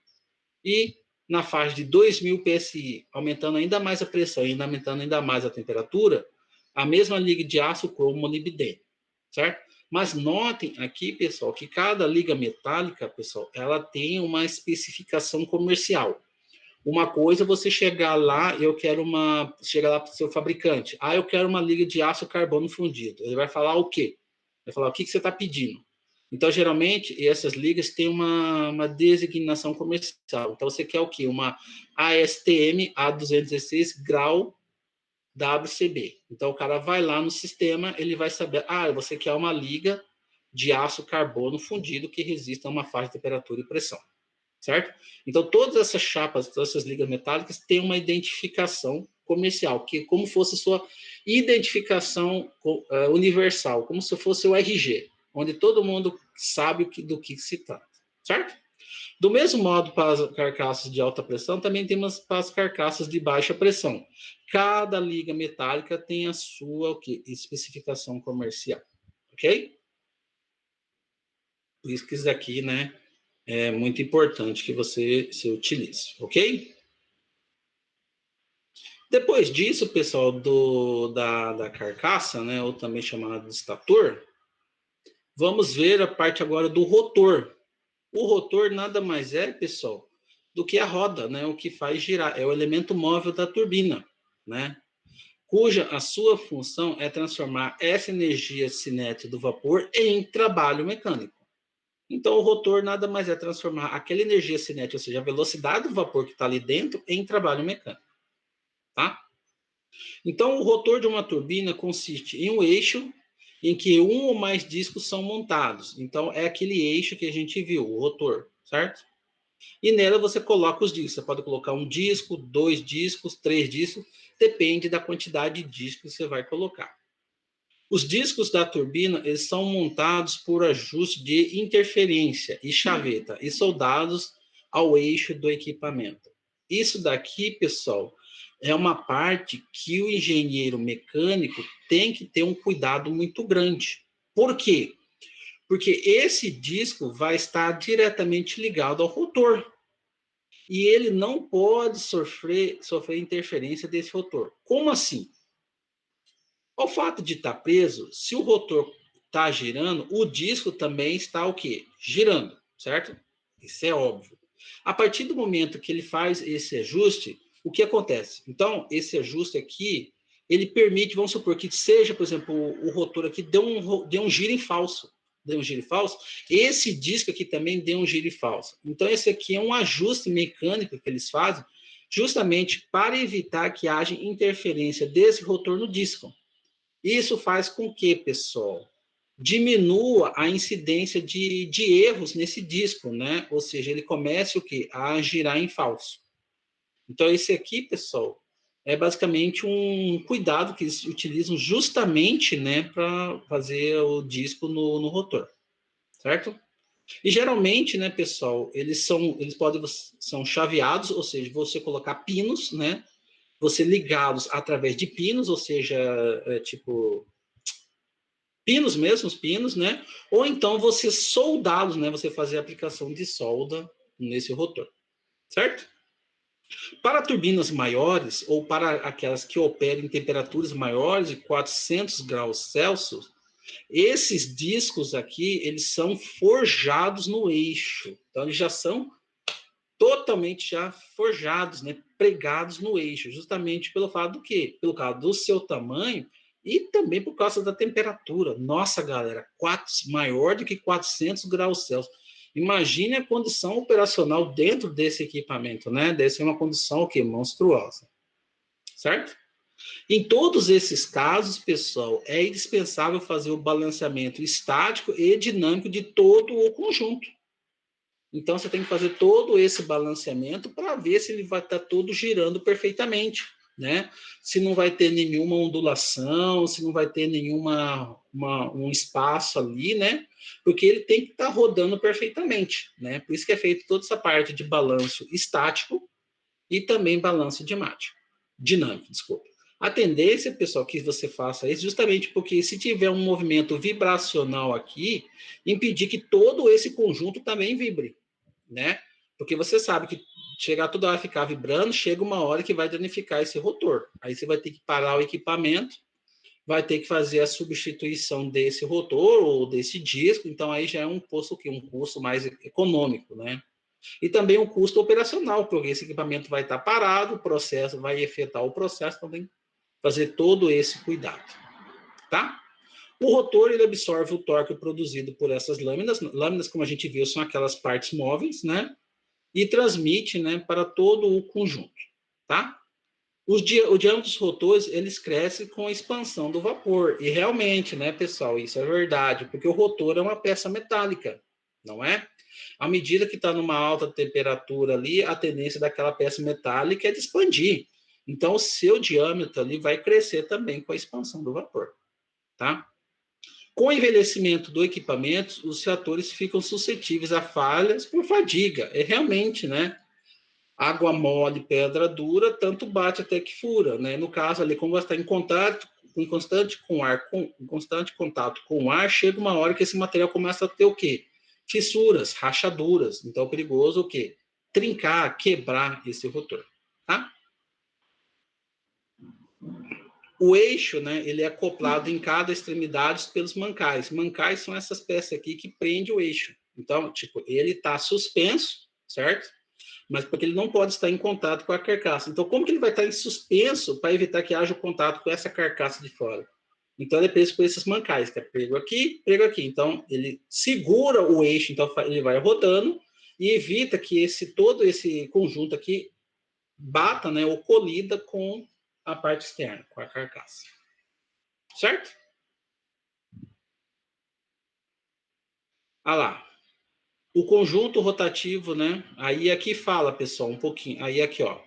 E na faixa de 2000 PSI, aumentando ainda mais a pressão e aumentando ainda mais a temperatura, a mesma liga de aço, cromo, molibdênio, certo? Mas notem aqui, pessoal, que cada liga metálica, pessoal, ela tem uma especificação comercial. Uma coisa é você chegar lá, chega lá para o seu fabricante, eu quero uma liga de aço carbono fundido. Ele vai falar o quê? Vai falar o que você está pedindo. Então, geralmente, essas ligas têm uma designação comercial. Então, você quer o quê? Uma ASTM A216 grau WCB. Então, o cara vai lá no sistema, ele vai saber, você quer uma liga de aço carbono fundido que resista a uma faixa de temperatura e pressão, certo? Então, todas essas chapas, todas essas ligas metálicas têm uma identificação comercial, que é como fosse sua Identificação universal, como se fosse o RG, onde todo mundo sabe do que se trata, certo? Do mesmo modo, para as carcaças de alta pressão, também temos para as carcaças de baixa pressão. Cada liga metálica tem a sua especificação comercial, ok? Por isso que isso aqui, né, é muito importante que você se utilize, ok? Depois disso, pessoal, da carcaça, né, ou também chamado de estator, vamos ver a parte agora do rotor. O rotor nada mais é, pessoal, do que a roda, né, o que faz girar, é o elemento móvel da turbina, né, cuja a sua função é transformar essa energia cinética do vapor em trabalho mecânico. Então, o rotor nada mais é transformar aquela energia cinética, ou seja, a velocidade do vapor que está ali dentro, em trabalho mecânico, tá? Então, o rotor de uma turbina consiste em um eixo em que um ou mais discos são montados. Então, é aquele eixo que a gente viu, o rotor, certo? E nela você coloca os discos. Você pode colocar um disco, 2 discos, 3 discos, depende da quantidade de discos que você vai colocar. Os discos da turbina eles são montados por ajuste de interferência e chaveta e soldados ao eixo do equipamento. Isso daqui, pessoal, é uma parte que o engenheiro mecânico tem que ter um cuidado muito grande. Por quê? Porque esse disco vai estar diretamente ligado ao rotor. E ele não pode sofrer interferência desse rotor. Como assim? Ao fato de estar preso, se o rotor está girando, o disco também está o quê? Girando, certo? Isso é óbvio. A partir do momento que ele faz esse ajuste, o que acontece? Então, esse ajuste aqui, ele permite, vamos supor que seja, por exemplo, o rotor aqui deu um giro em falso. Deu um giro em falso. Esse disco aqui também deu um giro em falso. Então, esse aqui é um ajuste mecânico que eles fazem justamente para evitar que haja interferência desse rotor no disco. Isso faz com que, pessoal, diminua a incidência de erros nesse disco, né? Ou seja, ele comece o quê? A girar em falso. Então, esse aqui, pessoal, é basicamente um cuidado que eles utilizam justamente, né, para fazer o disco no rotor, certo? E geralmente, né, pessoal, são chaveados, ou seja, você colocar pinos, né? Você ligá-los através de pinos, ou seja, tipo pinos mesmo, os pinos, né? Ou então você soldá-los, né? Você fazer a aplicação de solda nesse rotor, certo? Para turbinas maiores ou para aquelas que operam em temperaturas maiores de 400 graus Celsius, esses discos aqui, eles são forjados no eixo. Então, eles já são totalmente já forjados, né, pregados no eixo, justamente pelo fato do quê? Pelo causa do seu tamanho e também por causa da temperatura. Nossa, galera, maior do que 400 graus Celsius. Imagine a condição operacional dentro desse equipamento, né? Deve ser uma condição o quê? Monstruosa, certo? Em todos esses casos, pessoal, é indispensável fazer o balanceamento estático e dinâmico de todo o conjunto. Então, você tem que fazer todo esse balanceamento para ver se ele vai estar todo girando perfeitamente, né? Se não vai ter nenhuma ondulação, se não vai ter um espaço ali, né? Porque ele tem que estar rodando perfeitamente, né? Por isso que é feito toda essa parte de balanço estático e também balanço dinâmico, desculpa. A tendência, pessoal, que você faça isso justamente porque se tiver um movimento vibracional aqui, impedir que todo esse conjunto também vibre, né? Porque você sabe que chegar toda hora ficar vibrando, chega uma hora que vai danificar esse rotor. Aí você vai ter que parar o equipamento, vai ter que fazer a substituição desse rotor ou desse disco, então aí já é um custo mais econômico, né? E também um custo operacional, porque esse equipamento vai estar parado, o processo vai afetar o processo, então tem que fazer todo esse cuidado, tá? O rotor ele absorve o torque produzido por essas lâminas. Lâminas, como a gente viu, são aquelas partes móveis, né? E transmite, né, para todo o conjunto, tá? O diâmetro dos rotores, eles crescem com a expansão do vapor. E realmente, né, pessoal, isso é verdade, porque o rotor é uma peça metálica, não é? À medida que está numa alta temperatura ali, a tendência daquela peça metálica é de expandir. Então, o seu diâmetro ali vai crescer também com a expansão do vapor, tá? Com o envelhecimento do equipamento, os reatores ficam suscetíveis a falhas por fadiga. É realmente, né? Água mole, pedra dura, tanto bate até que fura, né? No caso ali, como você está em constante contato com o ar, chega uma hora que esse material começa a ter o quê? Fissuras, rachaduras. Então é perigoso o quê? Trincar, quebrar esse rotor, tá? O eixo, né, ele é acoplado em cada extremidade pelos mancais. Mancais são essas peças aqui que prende o eixo. Então, tipo, ele está suspenso, certo? Mas porque ele não pode estar em contato com a carcaça. Então, como que ele vai estar em suspenso para evitar que haja o contato com essa carcaça de fora? Então, ele é preso por esses mancais, que é prego aqui, prego aqui. Então, ele segura o eixo, então ele vai rodando e evita que todo esse conjunto aqui bata, né, ou colida com a parte externa, com a carcaça. Certo? Ah lá. O conjunto rotativo, né? Aí aqui fala, pessoal, um pouquinho. Aí aqui, ó.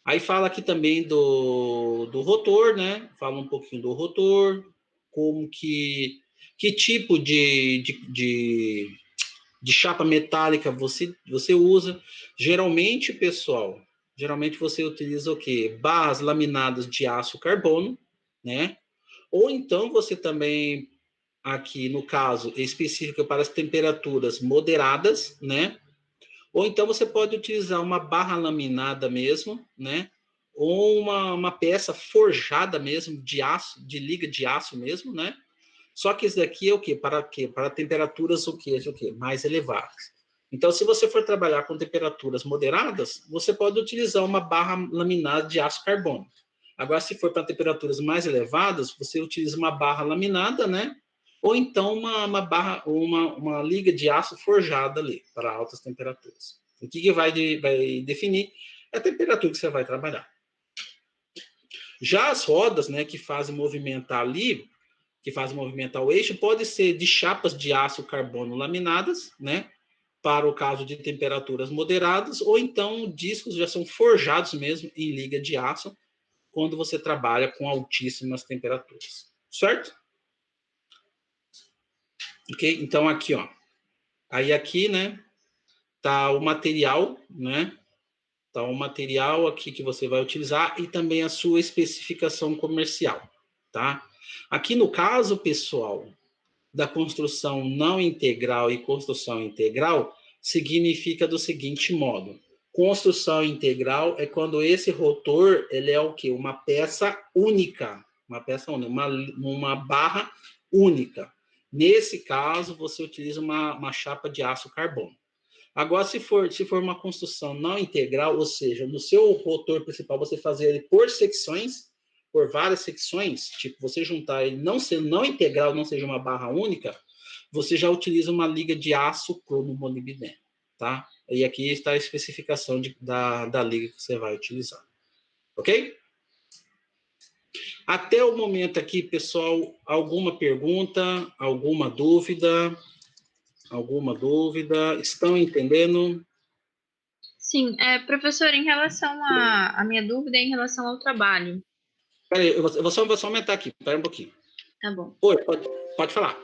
Aí fala aqui também do rotor, né? Fala um pouquinho do rotor, como que tipo de chapa metálica você usa. Geralmente, pessoal, geralmente você utiliza o quê? Barras laminadas de aço carbono, né? Ou então você também, aqui no caso específico para as temperaturas moderadas, né? Ou então você pode utilizar uma barra laminada mesmo, né? Ou uma peça forjada mesmo de aço, de liga de aço mesmo, né? Só que isso daqui é o quê? Para quê? Para temperaturas o quê? Mais elevadas. Então, se você for trabalhar com temperaturas moderadas, você pode utilizar uma barra laminada de aço carbono. Agora, se for para temperaturas mais elevadas, você utiliza uma barra laminada, né? Ou então uma liga de aço forjada ali, para altas temperaturas. O que vai definir é a temperatura que você vai trabalhar. Já as rodas, né, que fazem movimentar ali, que fazem movimentar o eixo, pode ser de chapas de aço carbono laminadas, né, para o caso de temperaturas moderadas, ou então discos já são forjados mesmo em liga de aço, quando você trabalha com altíssimas temperaturas. Certo? Ok? Então, aqui, ó. Aí aqui, né, tá o material, né? Tá o material aqui que você vai utilizar e também a sua especificação comercial, tá? Aqui no caso, pessoal, da construção não integral e construção integral, significa do seguinte modo: construção integral é quando esse rotor ele é o quê? Uma peça única, uma barra única. Nesse caso, você utiliza uma chapa de aço carbono. Agora, se for uma construção não integral, ou seja, no seu rotor principal você fazer ele por secções, por várias secções, tipo, você juntar ele não sendo não integral, não seja uma barra única, você já utiliza uma liga de aço cromo-molibdênio, tá? E aqui está a especificação da liga que você vai utilizar, ok? Até o momento aqui, pessoal, alguma pergunta, alguma dúvida? Alguma dúvida? Estão entendendo? Sim, professor, em relação à minha dúvida é em relação ao trabalho. Peraí, eu vou só aumentar aqui, pera um pouquinho. Tá bom. Oi, pode falar.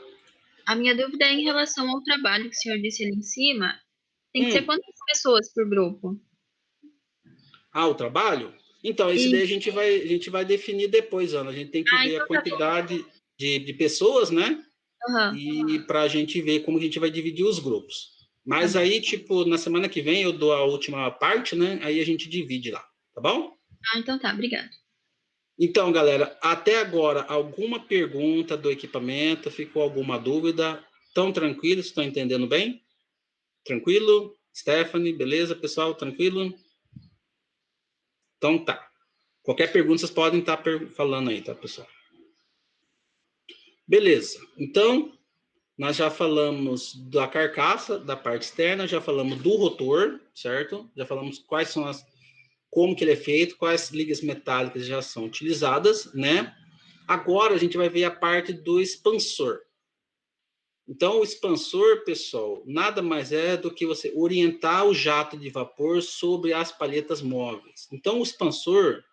A minha dúvida é em relação ao trabalho que o senhor disse ali em cima. Tem que ser Hum, quantas pessoas por grupo? o trabalho? Então, esse E, daí a gente vai definir depois, Ana. A gente tem que ver a então tá bom. quantidade de pessoas, né? Aham, E para a gente ver como a gente vai dividir os grupos. tá Mas bom. aí, tipo, na semana que vem eu dou a última parte, né? Aí a gente divide lá, tá bom? Então tá, obrigada. Então, galera, até agora, alguma pergunta do equipamento? Ficou alguma dúvida? Estão tranquilos? Estão entendendo bem? Tranquilo? Stephanie, beleza, pessoal? Tranquilo? Então tá. Qualquer pergunta vocês podem estar falando aí, tá, pessoal? Beleza. Então, nós já falamos da carcaça, da parte externa, já falamos do rotor, certo? Já falamos como que ele é feito, quais ligas metálicas já são utilizadas, né? Agora a gente vai ver a parte do expansor. Então, o expansor, pessoal, nada mais é do que você orientar o jato de vapor sobre as palhetas móveis. Então, o expansor,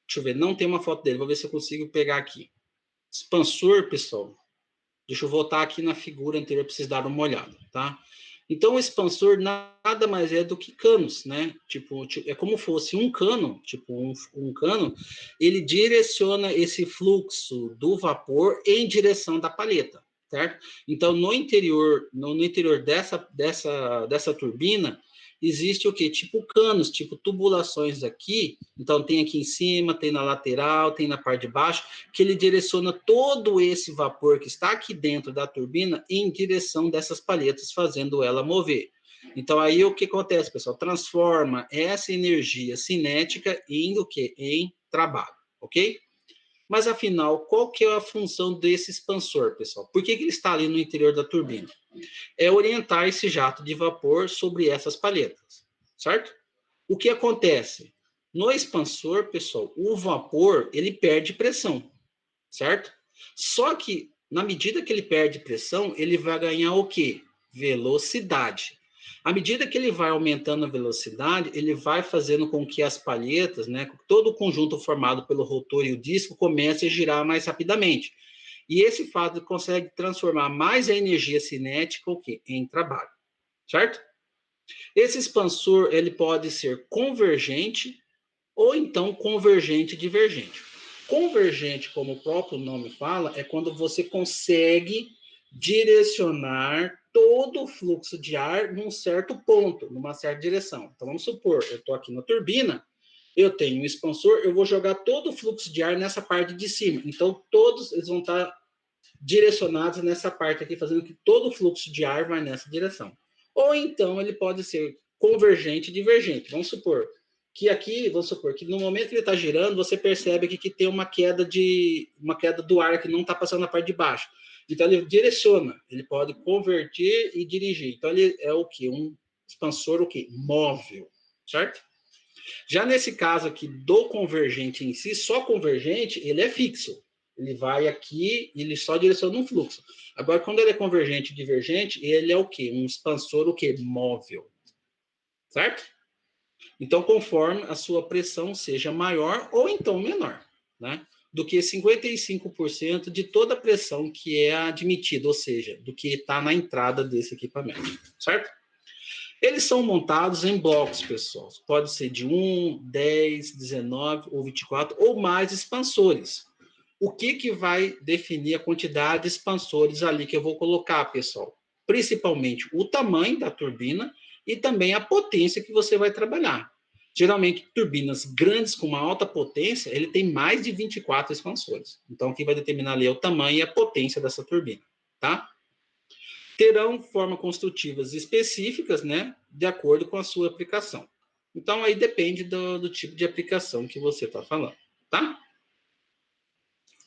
Deixa eu ver, não tem uma foto dele, vou ver se eu consigo pegar aqui. Expansor, pessoal. Deixa eu voltar aqui na figura anterior para vocês darem uma olhada, tá? Então, o expansor nada mais é do que canos, né? Tipo, é como fosse um cano, tipo um cano, ele direciona esse fluxo do vapor em direção da palheta, certo? Então, no interior dessa turbina, existe o quê? Tipo canos, tipo tubulações aqui. Então, tem aqui em cima, tem na lateral, tem na parte de baixo, que ele direciona todo esse vapor que está aqui dentro da turbina em direção dessas palhetas, fazendo ela mover. Então, aí o que acontece, pessoal? Transforma essa energia cinética em o quê? Em trabalho, ok? Mas, afinal, qual que é a função desse expansor, pessoal? Por que ele está ali no interior da turbina? É orientar esse jato de vapor sobre essas palhetas, certo? O que acontece? No expansor, pessoal, o vapor, ele perde pressão, certo? Só que, na medida que ele perde pressão, ele vai ganhar o quê? Velocidade. À medida que ele vai aumentando a velocidade, ele vai fazendo com que as palhetas, né, todo o conjunto formado pelo rotor e o disco, comece a girar mais rapidamente. E esse fato consegue transformar mais a energia cinética o quê? Em trabalho, certo? Esse expansor, ele pode ser convergente ou então convergente divergente. Convergente, como o próprio nome fala, é quando você consegue direcionar todo o fluxo de ar num certo ponto, numa certa direção. Então, vamos supor, eu estou aqui na turbina, eu tenho um expansor, eu vou jogar todo o fluxo de ar nessa parte de cima. Então, todos eles vão estar direcionados nessa parte aqui, fazendo que todo o fluxo de ar vai nessa direção. Ou então, ele pode ser convergente e divergente. Vamos supor que no momento que ele está girando, você percebe que tem uma queda do ar que não está passando na parte de baixo. Então ele direciona, ele pode converter e dirigir. Então ele é o que? Um expansor o que? Móvel, certo? Já nesse caso aqui do convergente em si, só convergente, ele é fixo. Ele vai aqui e ele só direciona um fluxo. Agora, quando ele é convergente e divergente, ele é o quê? Um expansor o quê? Móvel, certo? Então, conforme a sua pressão seja maior ou então menor, né? Do que 55% de toda a pressão que é admitida, ou seja, do que está na entrada desse equipamento, certo? Eles são montados em blocos, pessoal. Pode ser de 1, 10, 19 ou 24 ou mais expansores. O que vai definir a quantidade de expansores ali que eu vou colocar, pessoal? Principalmente o tamanho da turbina e também a potência que você vai trabalhar. Geralmente, turbinas grandes com uma alta potência, ele tem mais de 24 expansores. Então, o que vai determinar ali é o tamanho e a potência dessa turbina, tá? Terão formas construtivas específicas, né, de acordo com a sua aplicação. Então, aí depende do tipo de aplicação que você está falando, tá?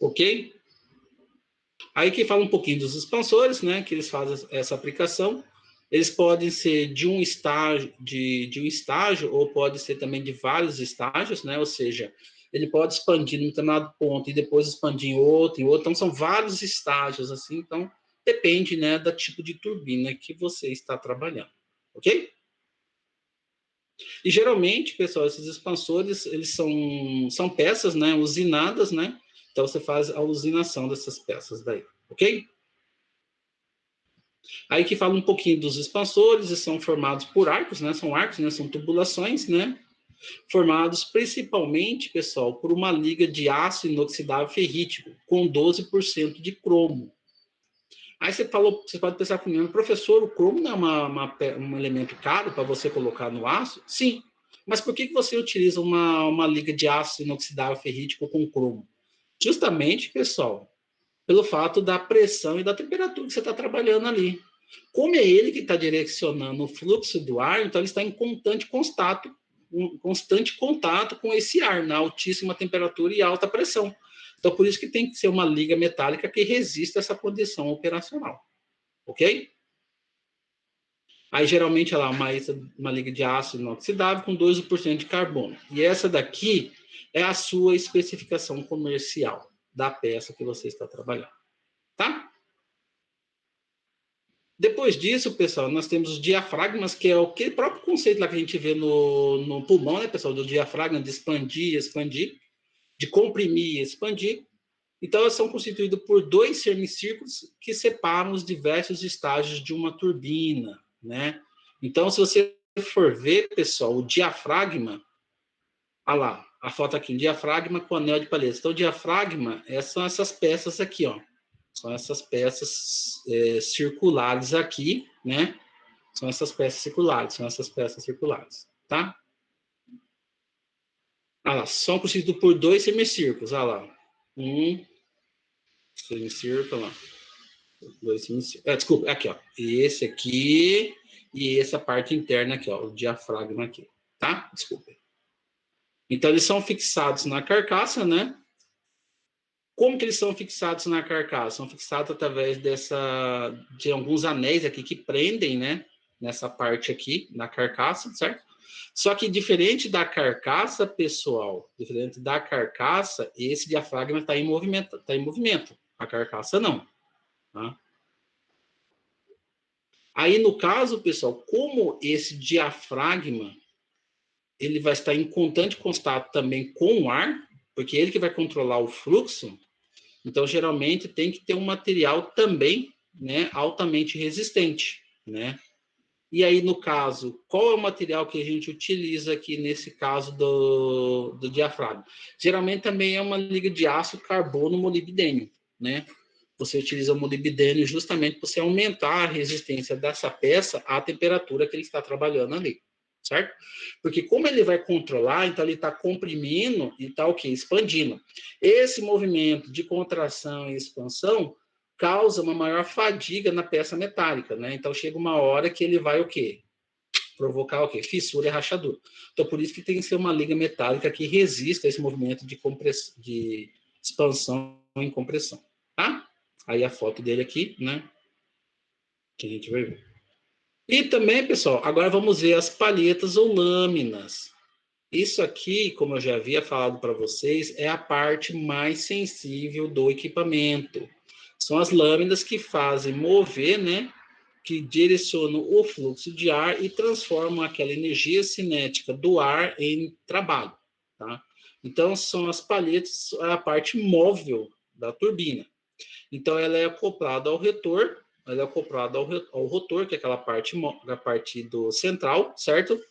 Ok? Aí que fala um pouquinho dos expansores, né, que eles fazem essa aplicação. Eles podem ser de um estágio, de um estágio, ou pode ser também de vários estágios, né? Ou seja, ele pode expandir num determinado ponto e depois expandir em outro, Então, são vários estágios, assim. Então, depende, né, do tipo de turbina que você está trabalhando. Ok? E geralmente, pessoal, esses expansores, eles são peças, né, usinadas, né? Então, você faz a usinação dessas peças daí, ok? Aí que fala um pouquinho dos expansores, eles são formados por arcos, né? São arcos, né? São tubulações, né? Formados principalmente, pessoal, por uma liga de aço inoxidável ferrítico, com 12% de cromo. Aí você pode pensar comigo, professor, o cromo não é um elemento caro para você colocar no aço? Sim. Mas por que você utiliza uma liga de aço inoxidável ferrítico com cromo? Justamente, pessoal, pelo fato da pressão e da temperatura que você está trabalhando ali. Como é ele que está direcionando o fluxo do ar, então ele está em constante contato com esse ar, na altíssima temperatura e alta pressão. Então, por isso que tem que ser uma liga metálica que resista a essa condição operacional. Ok? Aí, geralmente, ela é uma liga de aço inoxidável com 12% de carbono. E essa daqui é a sua especificação comercial da peça que você está trabalhando. Tá? Depois disso, pessoal, nós temos os diafragmas, que é aquele próprio conceito lá que a gente vê no pulmão, né, pessoal, do diafragma, de expandir, expandir. de comprimir e expandir. Então, elas são constituídas por dois semicírculos que separam os diversos estágios de uma turbina, né? Então, se você for ver, pessoal, o diafragma, olha lá, a foto aqui, o diafragma com anel de palheta. Então, o diafragma são essas peças aqui, ó. São essas peças circulares aqui, né? São essas peças circulares, tá? Olha lá, são constituídos por dois semicírculos, olha lá. Um semicírculo, olha lá. Dois semicírculos. Desculpa, aqui, ó. Esse aqui e essa parte interna aqui, ó. O diafragma aqui, tá? Desculpa. Então, eles são fixados na carcaça, né? Como que eles são fixados na carcaça? São fixados através de alguns anéis aqui que prendem, né? Nessa parte aqui, na carcaça, certo? Só que diferente da carcaça, pessoal, diferente da carcaça, esse diafragma está em movimento, A carcaça não, tá? Aí, no caso, pessoal, como esse diafragma ele vai estar em constante contato também com o ar, porque ele que vai controlar o fluxo, então, geralmente, tem que ter um material também, né, altamente resistente, né? E aí, no caso, qual é o material que a gente utiliza aqui nesse caso do diafragma? Geralmente também é uma liga de aço carbono molibdênio, né? Você utiliza o molibdênio justamente para você aumentar a resistência dessa peça à temperatura que ele está trabalhando ali, certo? Porque como ele vai controlar, então ele está comprimindo e está o quê? Expandindo. Esse movimento de contração e expansão causa uma maior fadiga na peça metálica, né? Então chega uma hora que ele vai o quê? Provocar o quê? Fissura e rachadura. Então por isso que tem que ser uma liga metálica que resista a esse movimento de expansão e compressão, tá? Aí a foto dele aqui, né? Que a gente vai ver. E também, pessoal, agora vamos ver as palhetas ou lâminas. Isso aqui, como eu já havia falado para vocês, é a parte mais sensível do equipamento. São as lâminas que fazem mover, né? Que direcionam o fluxo de ar e transformam aquela energia cinética do ar em trabalho, tá? Então, são as palhetas, a parte móvel da turbina. Então, ela é acoplada ao rotor, ao rotor, que é aquela parte, a parte do central, certo?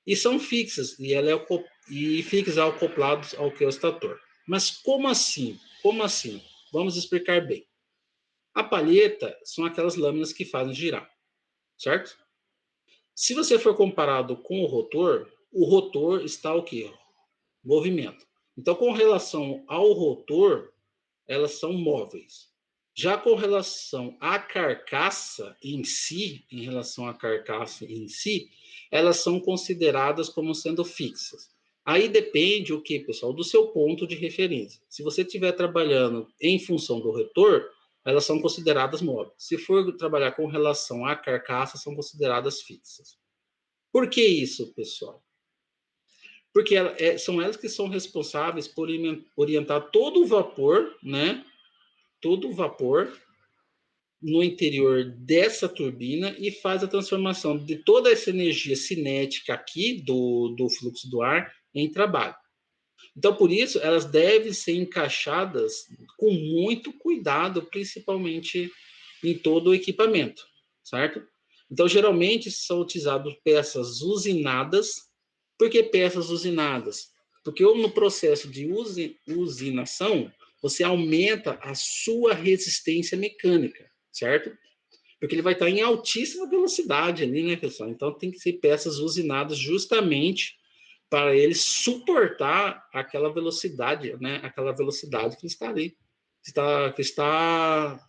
E são fixas, e fixas acoplados ao que é o estator. Mas como assim? Como assim? Vamos explicar bem. A palheta são aquelas lâminas que fazem girar, certo? Se você for comparado com o rotor está o quê? Movimento. Então, com relação ao rotor, elas são móveis. Já com relação à carcaça em si, elas são consideradas como sendo fixas. Aí depende o que, pessoal? Do seu ponto de referência. Se você estiver trabalhando em função do rotor, elas são consideradas móveis. Se for trabalhar com relação à carcaça, são consideradas fixas. Por que isso, pessoal? Porque são elas que são responsáveis por orientar todo o vapor, né? Todo o vapor no interior dessa turbina e faz a transformação de toda essa energia cinética aqui do fluxo do ar em trabalho. Então, por isso, elas devem ser encaixadas com muito cuidado, principalmente em todo o equipamento, certo? Então, geralmente, são utilizadas peças usinadas. Por que peças usinadas? Porque no processo de usinação, você aumenta a sua resistência mecânica, certo? Porque ele vai estar em altíssima velocidade ali, né, pessoal? Então, tem que ser peças usinadas justamente para ele suportar aquela velocidade, né? Aquela velocidade que está ali, que está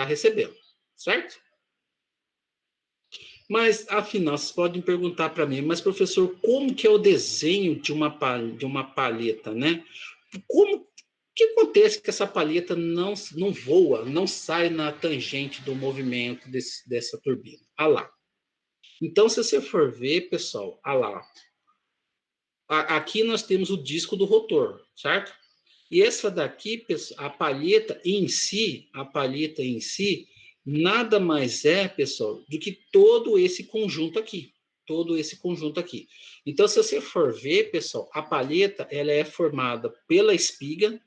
recebendo, certo? Mas, afinal, vocês podem perguntar para mim, mas, professor, como que é o desenho de uma palheta, né? O que acontece que essa palheta não voa, não sai na tangente do movimento dessa turbina? Ah lá. Então, se você for ver, pessoal, ah lá. Aqui nós temos o disco do rotor, certo? E essa daqui, a palheta em si, nada mais é, pessoal, do que todo esse conjunto aqui, todo esse conjunto aqui. Então, se você for ver, pessoal, a palheta, ela é formada pela espiga.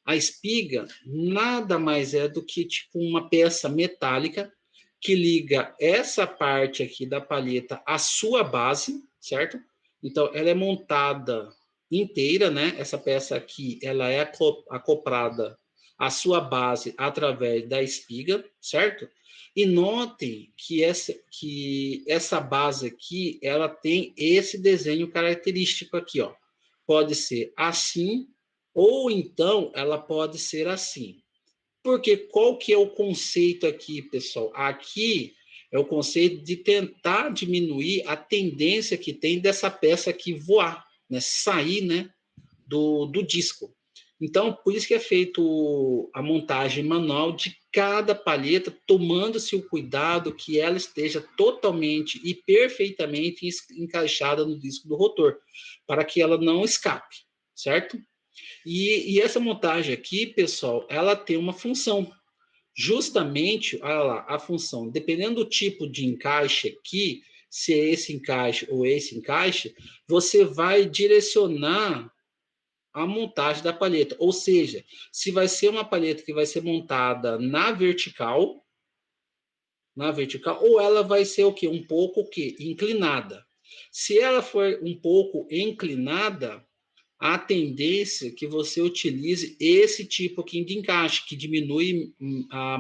A espiga nada mais é do que tipo uma peça metálica que liga essa parte aqui da palheta à sua base, certo? Então, ela é montada inteira, né? Essa peça aqui, ela é acoplada à sua base através da espiga, certo? E notem que essa base aqui, ela tem esse desenho característico aqui, ó. Pode ser assim, ou então ela pode ser assim. Porque qual que é o conceito aqui, pessoal? Aqui é o conceito de tentar diminuir a tendência que tem dessa peça aqui voar, né? Sair, né? do disco. Então, por isso que é feito a montagem manual de cada palheta, tomando-se o cuidado que ela esteja totalmente e perfeitamente encaixada no disco do rotor, para que ela não escape, certo? E essa montagem aqui, pessoal, ela tem uma função. Justamente, olha lá, a função, dependendo do tipo de encaixe aqui, se é esse encaixe ou esse encaixe, você vai direcionar a montagem da palheta. Ou seja, se vai ser uma palheta que vai ser montada na vertical, ou ela vai ser o quê? Um pouco o quê? Inclinada. Se ela for um pouco inclinada, a tendência é que você utilize esse tipo aqui de encaixe, que diminui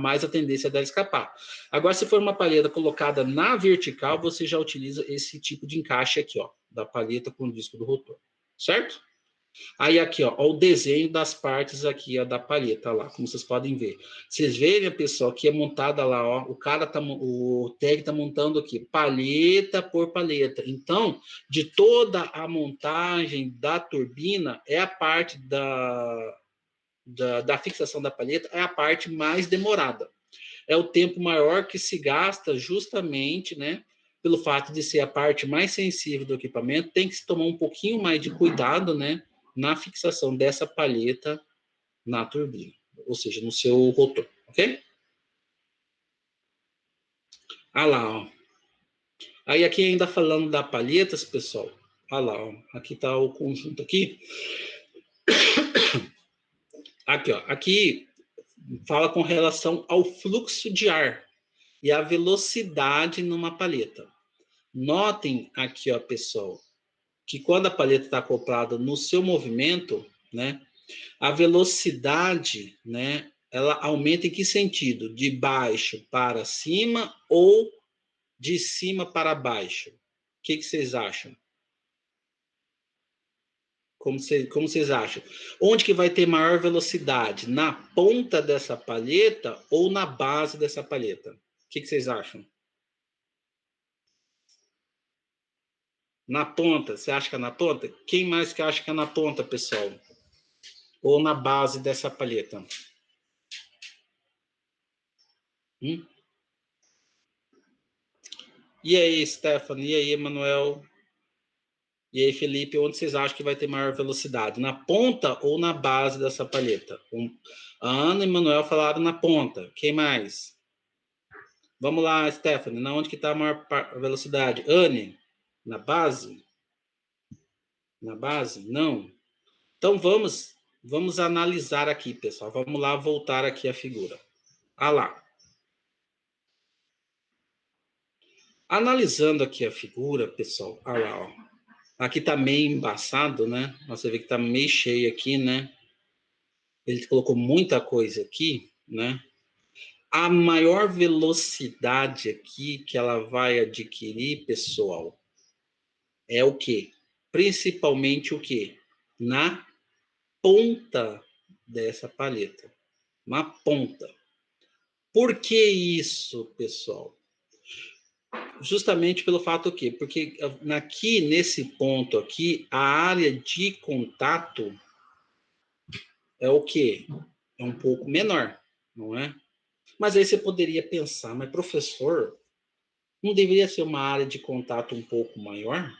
mais a tendência dela escapar. Agora, se for uma palheta colocada na vertical, você já utiliza esse tipo de encaixe aqui, ó, da palheta com o disco do rotor, certo? Aí aqui, ó, o desenho das partes aqui, ó, da palheta lá, como vocês podem ver. Vocês verem, pessoal, que é montada lá, ó, o tag tá montando aqui, palheta por palheta. Então, de toda a montagem da turbina, é a parte da fixação da palheta, é a parte mais demorada. É o tempo maior que se gasta justamente, né, pelo fato de ser a parte mais sensível do equipamento, tem que se tomar um pouquinho mais de cuidado, né, na fixação dessa palheta na turbina, ou seja, no seu rotor, ok? Ah lá, ó. Aí aqui ainda falando da palhetas, pessoal, ah lá, ó. Aqui está o conjunto aqui. Aqui, ó, aqui fala com relação ao fluxo de ar e a velocidade numa palheta. Notem aqui, ó, pessoal, que quando a palheta está acoplada no seu movimento, né, a velocidade, né, ela aumenta em que sentido? De baixo para cima ou de cima para baixo? O que vocês acham? Como vocês acham? Onde que vai ter maior velocidade? Na ponta dessa palheta ou na base dessa palheta? O que vocês acham? Na ponta, você acha que é na ponta? Quem mais que acha que é na ponta, pessoal? Ou na base dessa palheta? Hum? E aí, Stephanie? E aí, Emanuel? E aí, Felipe, onde vocês acham que vai ter maior velocidade? Na ponta ou na base dessa palheta? A Ana e o Emanuel falaram na ponta. Quem mais? Vamos lá, Stephanie. Na onde que está a maior velocidade? Anne? Na base? Na base? Não. Então vamos analisar aqui, pessoal. Vamos lá voltar aqui a figura. Ah lá. Analisando aqui a figura, pessoal. Ah lá, ó. Aqui tá meio embaçado, né? Você vê que tá meio cheio aqui, né? Ele colocou muita coisa aqui, né? A maior velocidade aqui que ela vai adquirir, pessoal, é o quê? Principalmente o quê? Na ponta dessa palheta. Na ponta. Por que isso, pessoal? Justamente pelo fato quê? Porque aqui, nesse ponto aqui, a área de contato é o quê? É um pouco menor, não é? Mas aí você poderia pensar, mas professor, não deveria ser uma área de contato um pouco maior?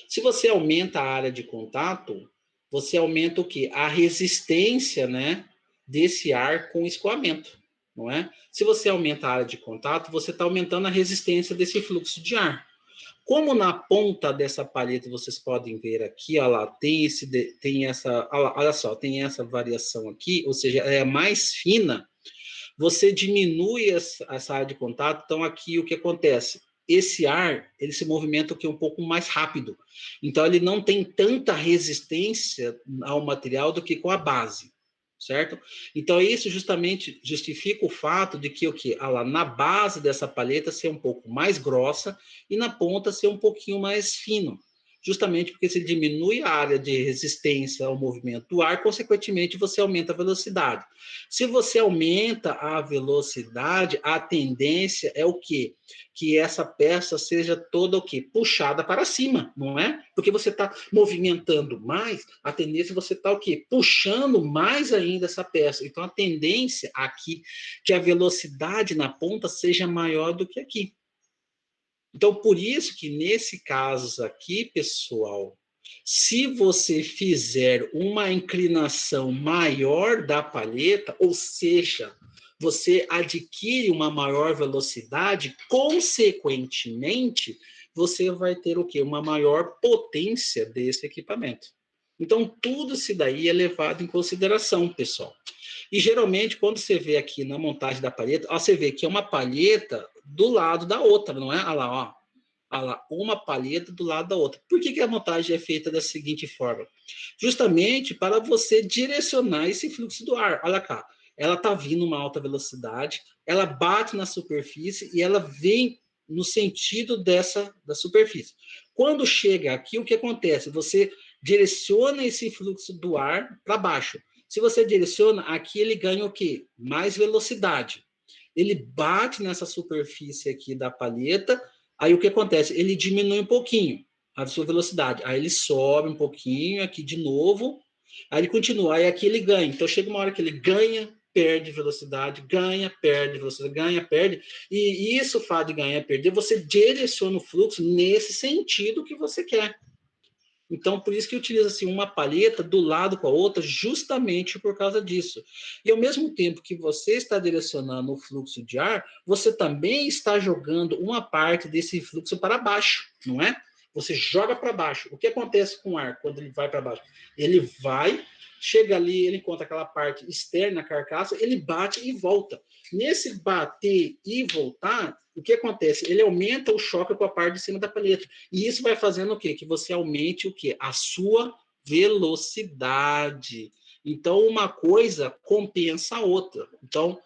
Se você aumenta a área de contato, você aumenta o quê? A resistência, né, desse ar com escoamento. não é? Se você aumenta a área de contato, você está aumentando a resistência desse fluxo de ar. Como na ponta dessa palheta, vocês podem ver aqui, olha lá, tem essa, olha só, tem essa variação aqui, ou seja, é mais fina, você diminui essa área de contato, então aqui o que acontece? Esse ar, ele se movimenta aqui um pouco mais rápido, então ele não tem tanta resistência ao material do que com a base, certo? Então isso justamente justifica o fato de que o que? Ah lá, na base dessa palheta ser um pouco mais grossa e na ponta ser um pouquinho mais fino, justamente porque se diminui a área de resistência ao movimento do ar, consequentemente você aumenta a velocidade. Se você aumenta a velocidade, a tendência é o quê? Que essa peça seja toda o quê? Puxada para cima, não é? Porque você está movimentando mais, a tendência é você está o quê? Puxando mais ainda essa peça. Então, a tendência aqui que a velocidade na ponta seja maior do que aqui. Então, por isso que nesse caso aqui, pessoal, se você fizer uma inclinação maior da palheta, ou seja, você adquire uma maior velocidade, consequentemente, você vai ter o quê? Uma maior potência desse equipamento. Então, tudo isso daí é levado em consideração, pessoal. E geralmente, quando você vê aqui na montagem da palheta, ó, você vê que é uma palheta do lado da outra, não é? Olha lá, ó. Olha lá, uma palheta do lado da outra. Por que a montagem é feita da seguinte forma? Justamente para você direcionar esse fluxo do ar. Olha cá, ela está vindo uma alta velocidade, ela bate na superfície e ela vem no sentido da superfície. Quando chega aqui, o que acontece? Você direciona esse fluxo do ar para baixo. Se você direciona, aqui ele ganha o quê? Mais velocidade. Ele bate nessa superfície aqui da palheta, aí o que acontece? Ele diminui um pouquinho a sua velocidade, aí ele sobe um pouquinho aqui de novo, aí ele continua, aí aqui ele ganha. Então chega uma hora que ele ganha, perde velocidade, ganha, perde velocidade, ganha, perde, e isso faz de ganhar e perder, você direciona o fluxo nesse sentido que você quer. Então, por isso que utiliza assim, uma palheta do lado com a outra, justamente por causa disso. E ao mesmo tempo que você está direcionando o fluxo de ar, você também está jogando uma parte desse fluxo para baixo, não é? Você joga para baixo. O que acontece com o ar quando ele vai para baixo? Ele vai, chega ali, ele encontra aquela parte externa, a carcaça, ele bate e volta. Nesse bater e voltar, o que acontece? Ele aumenta o choque com a parte de cima da palheta. E isso vai fazendo o quê? Que você aumente o quê? A sua velocidade. Então, uma coisa compensa a outra. Então,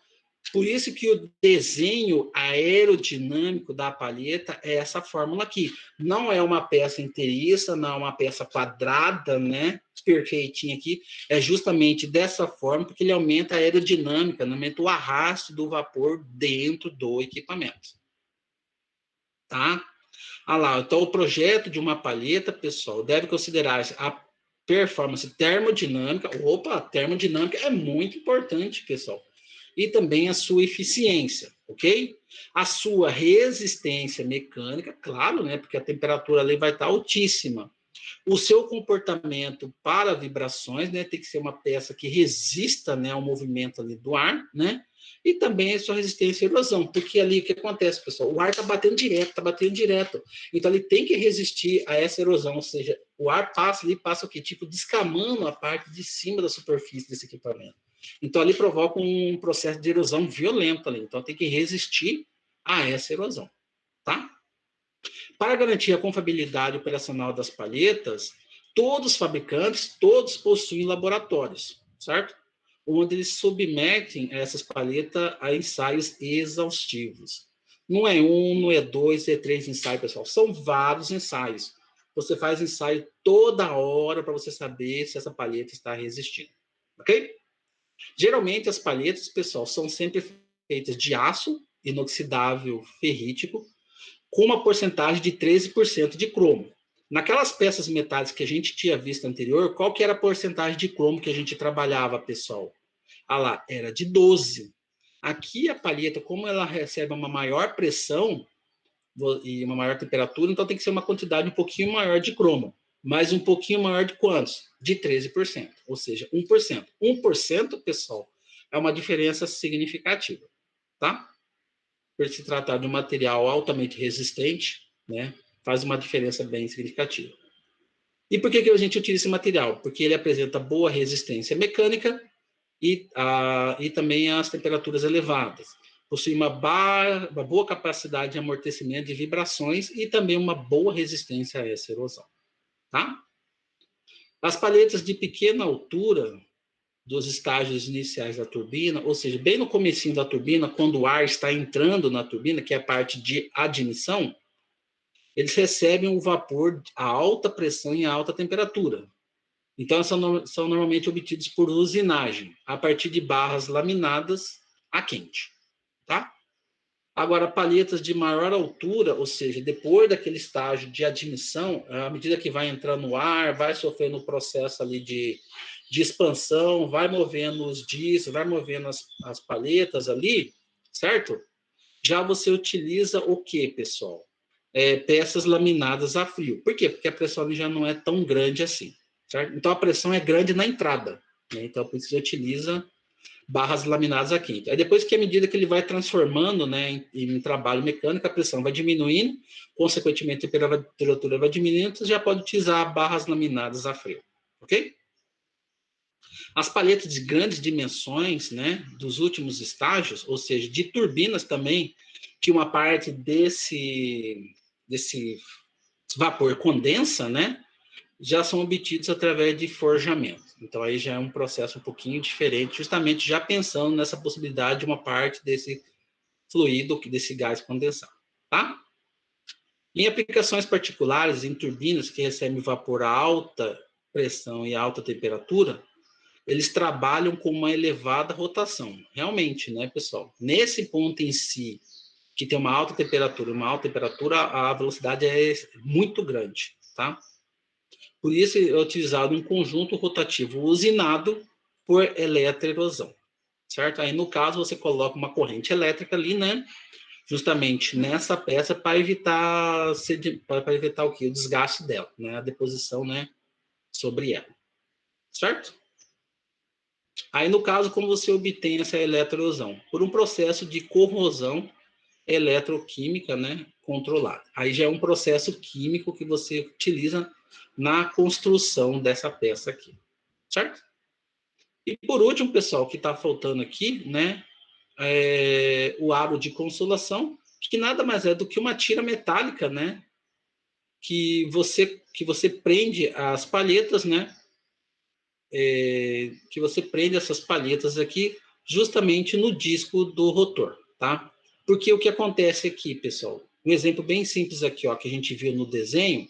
por isso que o desenho aerodinâmico da palheta é essa fórmula aqui. Não é uma peça inteiriça, não é uma peça quadrada, né? Perfeitinha aqui. É justamente dessa forma, porque ele aumenta a aerodinâmica, aumenta o arrasto do vapor dentro do equipamento. Tá? Ah lá, então o projeto de uma palheta, pessoal, deve considerar a performance termodinâmica. Opa, termodinâmica é muito importante, pessoal. E também a sua eficiência, ok? A sua resistência mecânica, claro, né? Porque a temperatura ali vai estar altíssima. O seu comportamento para vibrações, né? Tem que ser uma peça que resista, né, ao movimento ali do ar, né? E também a sua resistência à erosão, porque ali o que acontece, pessoal? O ar está batendo direto, está batendo direto. Então ele tem que resistir a essa erosão, ou seja, o ar passa ali, passa o quê? Tipo, descamando a parte de cima da superfície desse equipamento. Então ali provoca um processo de erosão violento ali. Então tem que resistir a essa erosão, tá? Para garantir a confiabilidade operacional das palhetas, todos os fabricantes, todos possuem laboratórios, certo? Onde eles submetem essas palhetas a ensaios exaustivos. Não é um, não é dois, é três ensaios, pessoal. São vários ensaios. Você faz ensaio toda hora para você saber se essa palheta está resistindo. Ok? Geralmente as palhetas, pessoal, são sempre feitas de aço inoxidável ferrítico, com uma porcentagem de 13% de cromo. Naquelas peças metálicas que a gente tinha visto anterior, qual que era a porcentagem de cromo que a gente trabalhava, pessoal? Ah lá, era de 12. Aqui a palheta, como ela recebe uma maior pressão e uma maior temperatura, então tem que ser uma quantidade um pouquinho maior de cromo. Mas um pouquinho maior de quantos? De 13%, ou seja, 1%. 1%, pessoal, é uma diferença significativa. tá? Por se tratar de um material altamente resistente, né? Faz uma diferença bem significativa. E por que a gente utiliza esse material? Porque ele apresenta boa resistência mecânica e também as temperaturas elevadas. Possui uma boa capacidade de amortecimento de vibrações e também uma boa resistência a essa erosão. Tá? As palhetas de pequena altura dos estágios iniciais da turbina, ou seja, bem no comecinho da turbina, quando o ar está entrando na turbina, que é a parte de admissão, eles recebem o vapor a alta pressão e a alta temperatura. Então, são normalmente obtidos por usinagem, a partir de barras laminadas a quente. Tá? Agora, palhetas de maior altura, ou seja, depois daquele estágio de admissão, à medida que vai entrando no ar, vai sofrendo o processo ali de expansão, vai movendo os discos, vai movendo as palhetas ali, certo? Já você utiliza o que, pessoal? Peças laminadas a frio. Por quê? Porque a pressão ali já não é tão grande assim. Certo? Então, a pressão é grande na entrada. Né? Então, por isso você utiliza barras laminadas a quente. Aí, depois que, à medida que ele vai transformando, né, em trabalho mecânico, a pressão vai diminuindo, consequentemente, a temperatura vai diminuindo, você já pode utilizar barras laminadas a frio. Ok? As palhetas de grandes dimensões, né, dos últimos estágios, ou seja, de turbinas também, que uma parte desse vapor condensa, né, já são obtidos através de forjamento. Então, aí já é um processo um pouquinho diferente, justamente já pensando nessa possibilidade de uma parte desse fluido, desse gás condensado, tá? Em aplicações particulares, em turbinas que recebem vapor a alta pressão e alta temperatura, eles trabalham com uma elevada rotação. Realmente, né, pessoal? Nesse ponto em si, que tem uma alta temperatura, a velocidade é muito grande, tá? Por isso é utilizado um conjunto rotativo usinado por eletroerosão, certo? Aí, no caso, você coloca uma corrente elétrica ali, né? Justamente nessa peça para evitar o quê? O desgaste dela, né? A deposição, né? Sobre ela, certo? Aí, no caso, como você obtém essa eletroerosão? Por um processo de corrosão eletroquímica, né, controlada. Aí já é um processo químico que você utiliza na construção dessa peça aqui, certo? E por último, pessoal, que está faltando aqui, né, o aro de consolação, que nada mais é do que uma tira metálica, né, que você prende as palhetas, né, que você prende essas palhetas aqui justamente no disco do rotor, tá? Porque o que acontece aqui, pessoal, um exemplo bem simples aqui, ó, que a gente viu no desenho,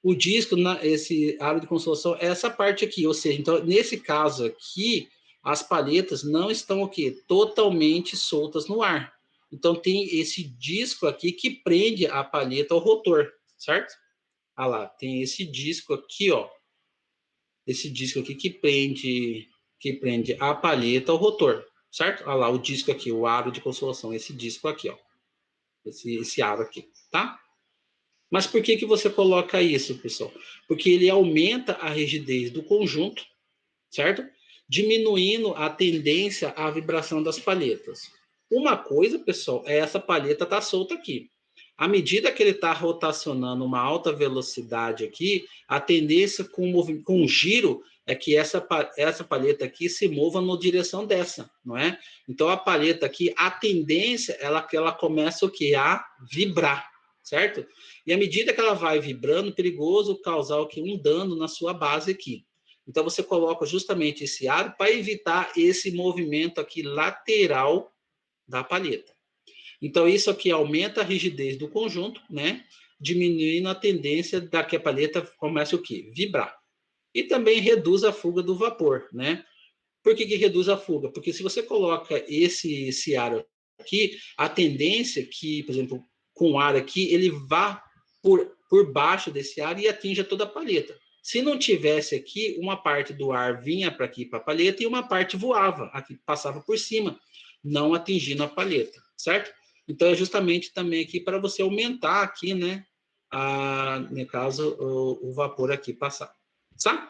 o disco, esse aro de consolação, é essa parte aqui, ou seja, então, nesse caso aqui, as palhetas não estão o quê? Totalmente soltas no ar. Então, tem esse disco aqui que prende a palheta ao rotor, certo? Ah lá, tem esse disco aqui, ó, esse disco aqui que prende a palheta ao rotor, certo? Olha lá, o disco aqui, o aro de consolação, esse disco aqui, ó. Esse aro aqui, tá? Mas por que você coloca isso, pessoal? Porque ele aumenta a rigidez do conjunto, certo? Diminuindo a tendência à vibração das palhetas. Uma coisa, pessoal, é essa palheta tá solta aqui. À medida que ele está rotacionando uma alta velocidade aqui, a tendência com o giro é que essa palheta aqui se mova na direção dessa, não é? Então, a palheta aqui, a tendência que ela começa o quê? A vibrar, certo? E à medida que ela vai vibrando, perigoso causar o quê? Um dano na sua base aqui. Então, você coloca justamente esse aro para evitar esse movimento aqui lateral da palheta. Então, isso aqui aumenta a rigidez do conjunto, né? Diminuindo a tendência da que a palheta comece o quê? Vibrar. E também reduz a fuga do vapor, né? Por que reduz a fuga? Porque se você coloca esse ar aqui, a tendência que, por exemplo, com o ar aqui, ele vá por baixo desse ar e atinja toda a palheta. Se não tivesse aqui, uma parte do ar vinha para aqui, para a palheta, e uma parte voava, aqui passava por cima, não atingindo a palheta, certo? Então, é justamente também aqui para você aumentar aqui, né, no caso, o vapor aqui passar, sabe?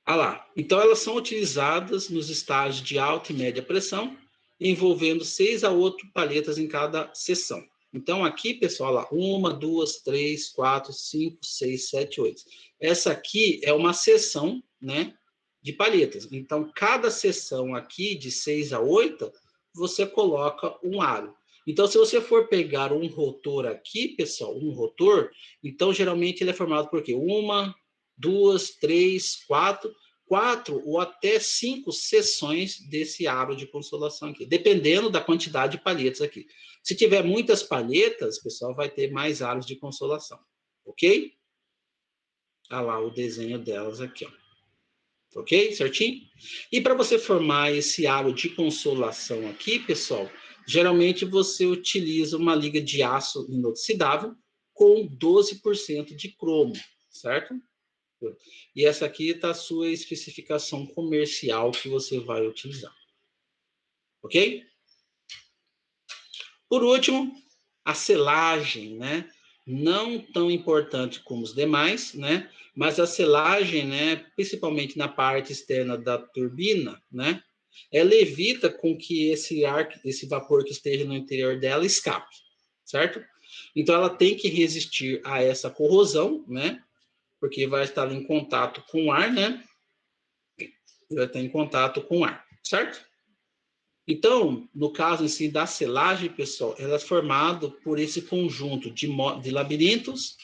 Ah lá, então elas são utilizadas nos estágios de alta e média pressão envolvendo 6 a 8 palhetas em cada seção. Então, aqui, pessoal, lá, 1, 2, 3, 4, 5, 6, 7, 8. Essa aqui é uma seção, né, de palhetas. Então, cada seção aqui, de 6 a 8, você coloca um aro. Então, se você for pegar um rotor aqui, pessoal, um rotor, então, geralmente, ele é formado por quê? 1, 2, 3, 4 ou até 5 seções desse aro de consolação aqui, dependendo da quantidade de palhetas aqui. Se tiver muitas palhetas, pessoal, vai ter mais aros de consolação, ok? Olha lá o desenho delas aqui, ó. Ok? Certinho? E para você formar esse aro de consolação aqui, pessoal, geralmente você utiliza uma liga de aço inoxidável com 12% de cromo, certo? E essa aqui está a sua especificação comercial que você vai utilizar. Ok? Por último, a selagem, né? Não tão importante como os demais, né? Mas a selagem, né? Principalmente na parte externa da turbina, né? Ela evita com que esse ar, esse vapor que esteja no interior dela escape, certo? Então ela tem que resistir a essa corrosão, né? Porque vai estar em contato com o ar, né? Vai estar em contato com o ar, certo? Então, no caso em si da selagem, pessoal, ela é formada por esse conjunto de labirintos,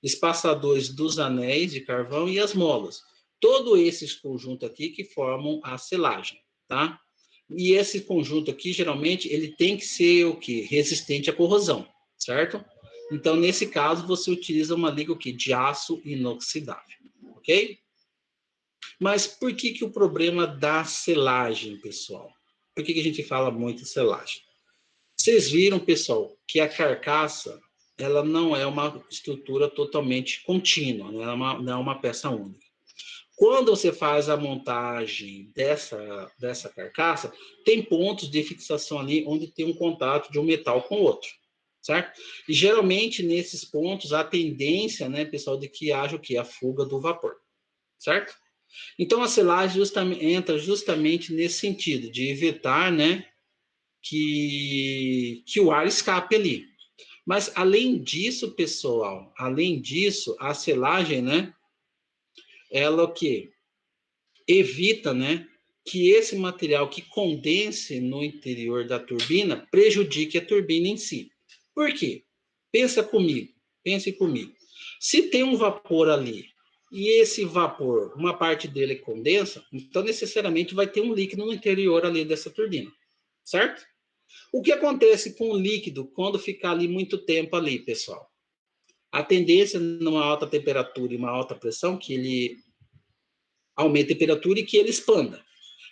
espaçadores dos anéis de carvão e as molas. Todo esse conjunto aqui que formam a selagem, tá? E esse conjunto aqui, geralmente, ele tem que ser o quê? Resistente à corrosão, certo? Então, nesse caso, você utiliza uma liga o quê? De aço inoxidável, ok? Mas por que o problema da selagem, pessoal? Por que a gente fala muito de selagem? Vocês viram, pessoal, que a carcaça ela não é uma estrutura totalmente contínua, né? Não é uma peça única. Quando você faz a montagem dessa carcaça, tem pontos de fixação ali onde tem um contato de um metal com o outro, certo? E geralmente nesses pontos a tendência, né, pessoal, de que haja o quê? A fuga do vapor, certo? Então, a selagem entra justamente nesse sentido, de evitar, né, que o ar escape ali. Mas, além disso, pessoal, além disso, a selagem, né, ela o quê? Evita, né, que esse material que condense no interior da turbina prejudique a turbina em si. Por quê? Pense comigo. Se tem um vapor ali e esse vapor, uma parte dele condensa, então necessariamente vai ter um líquido no interior ali dessa turbina, certo? O que acontece com o líquido quando ficar ali muito tempo ali, pessoal? A tendência numa alta temperatura e uma alta pressão que ele aumente a temperatura e que ele expanda.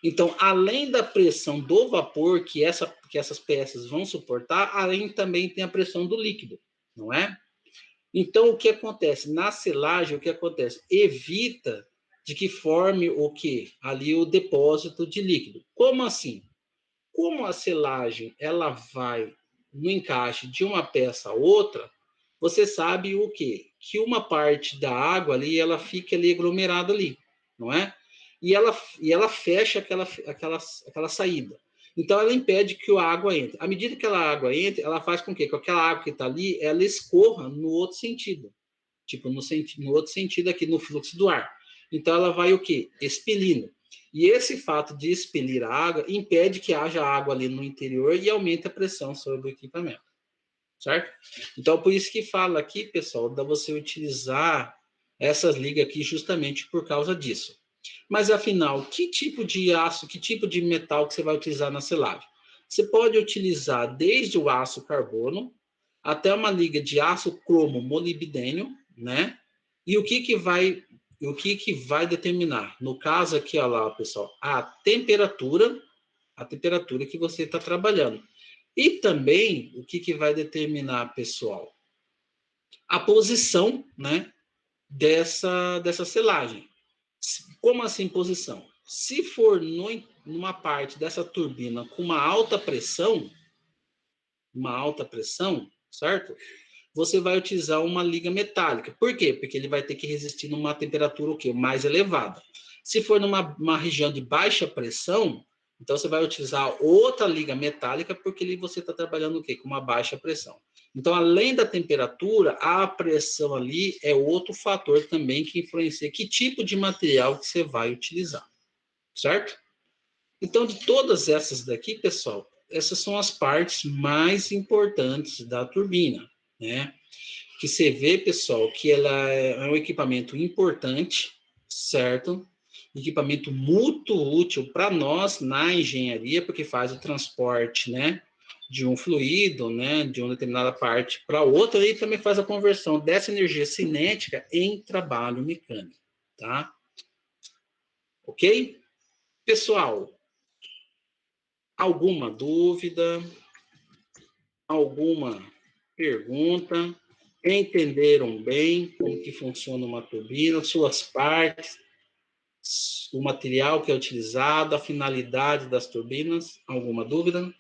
Então, além da pressão do vapor que essas peças vão suportar, além também tem a pressão do líquido, não é? Então, o que acontece? Na selagem, o que acontece? Evita de que forme o que? Ali o depósito de líquido. Como assim? Como a selagem ela vai no encaixe de uma peça a outra, você sabe o quê? Que uma parte da água ali, ela fica ali aglomerada ali, não é? E ela fecha aquela saída. Então, ela impede que a água entre. À medida que aquela água entra, ela faz com que aquela água que está ali, ela escorra no outro sentido. Tipo, no outro sentido aqui, no fluxo do ar. Então, ela vai o quê? Expelindo. E esse fato de expelir a água impede que haja água ali no interior e aumenta a pressão sobre o equipamento. Certo? Então, por isso que fala aqui, pessoal, da você utilizar essas ligas aqui justamente por causa disso. Mas, afinal, que tipo de aço, que tipo de metal que você vai utilizar na selagem? Você pode utilizar desde o aço carbono até uma liga de aço cromo molibdênio, né? E o que vai determinar? No caso aqui, olha lá, pessoal, a temperatura que você está trabalhando. E também, o que vai determinar, pessoal? A posição, né, dessa selagem. Como assim posição? Se for numa parte dessa turbina com uma alta pressão, certo? Você vai utilizar uma liga metálica. Por quê? Porque ele vai ter que resistir numa temperatura o quê? Mais elevada. Se for numa região de baixa pressão, Então, você vai utilizar outra liga metálica, porque ali você está trabalhando o quê? Com uma baixa pressão. Então, além da temperatura, a pressão ali é outro fator também que influencia que tipo de material que você vai utilizar, certo? Então, de todas essas daqui, pessoal, essas são as partes mais importantes da turbina, né? Que você vê, pessoal, que ela é um equipamento importante, certo? Equipamento muito útil para nós na engenharia, porque faz o transporte, né? De um fluido, né? De uma determinada parte para outra, e também faz a conversão dessa energia cinética em trabalho mecânico, tá? Ok? Pessoal, alguma dúvida? Alguma pergunta? Entenderam bem como que funciona uma turbina, suas partes, o material que é utilizado, a finalidade das turbinas? Alguma dúvida?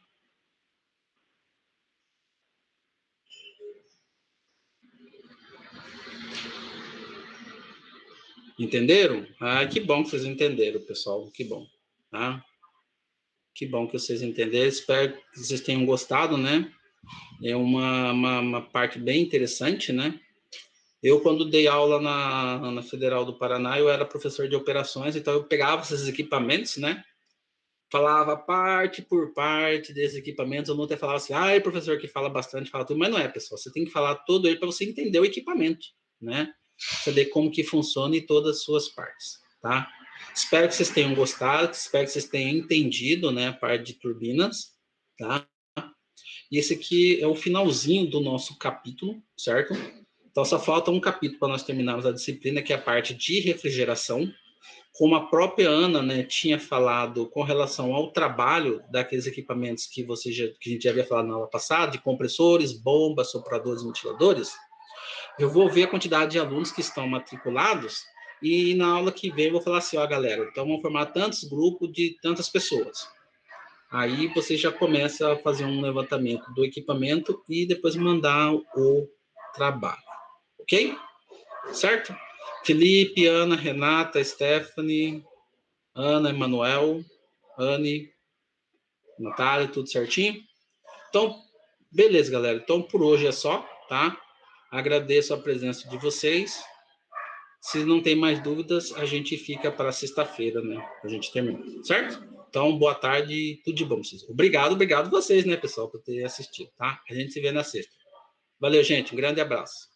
Entenderam? Ah, que bom que vocês entenderam, pessoal. Que bom, tá? Que bom que vocês entenderam. Espero que vocês tenham gostado, né? É uma parte bem interessante, né? Eu, quando dei aula na Federal do Paraná, eu era professor de operações, então eu pegava esses equipamentos, né? Falava parte por parte desses equipamentos. Eu não até falava assim, ah, professor que fala bastante, fala tudo, mas não é, pessoal. Você tem que falar todo ele para você entender o equipamento, né? Saber como que funciona em todas as suas partes, tá? Espero que vocês tenham gostado, espero que vocês tenham entendido, né, a parte de turbinas, tá? E esse aqui é o finalzinho do nosso capítulo, certo? Então, só falta um capítulo para nós terminarmos a disciplina, que é a parte de refrigeração. Como a própria Ana, né, tinha falado com relação ao trabalho daqueles equipamentos que, que a gente já havia falado na aula passada, de compressores, bombas, sopradores, ventiladores, eu vou ver a quantidade de alunos que estão matriculados e na aula que vem eu vou falar assim, ó, galera, então vamos formar tantos grupos de tantas pessoas. Aí você já começa a fazer um levantamento do equipamento e depois mandar o trabalho, ok? Certo? Felipe, Ana, Renata, Stephanie, Ana, Emanuel, Anne, Natália, tudo certinho? Então, beleza, galera. Então, por hoje é só, tá? Agradeço a presença de vocês. Se não tem mais dúvidas, a gente fica para sexta-feira, né? A gente termina, certo? Então, boa tarde e tudo de bom pra vocês. Obrigado vocês, né, pessoal, por terem assistido, tá? A gente se vê na sexta. Valeu, gente. Um grande abraço.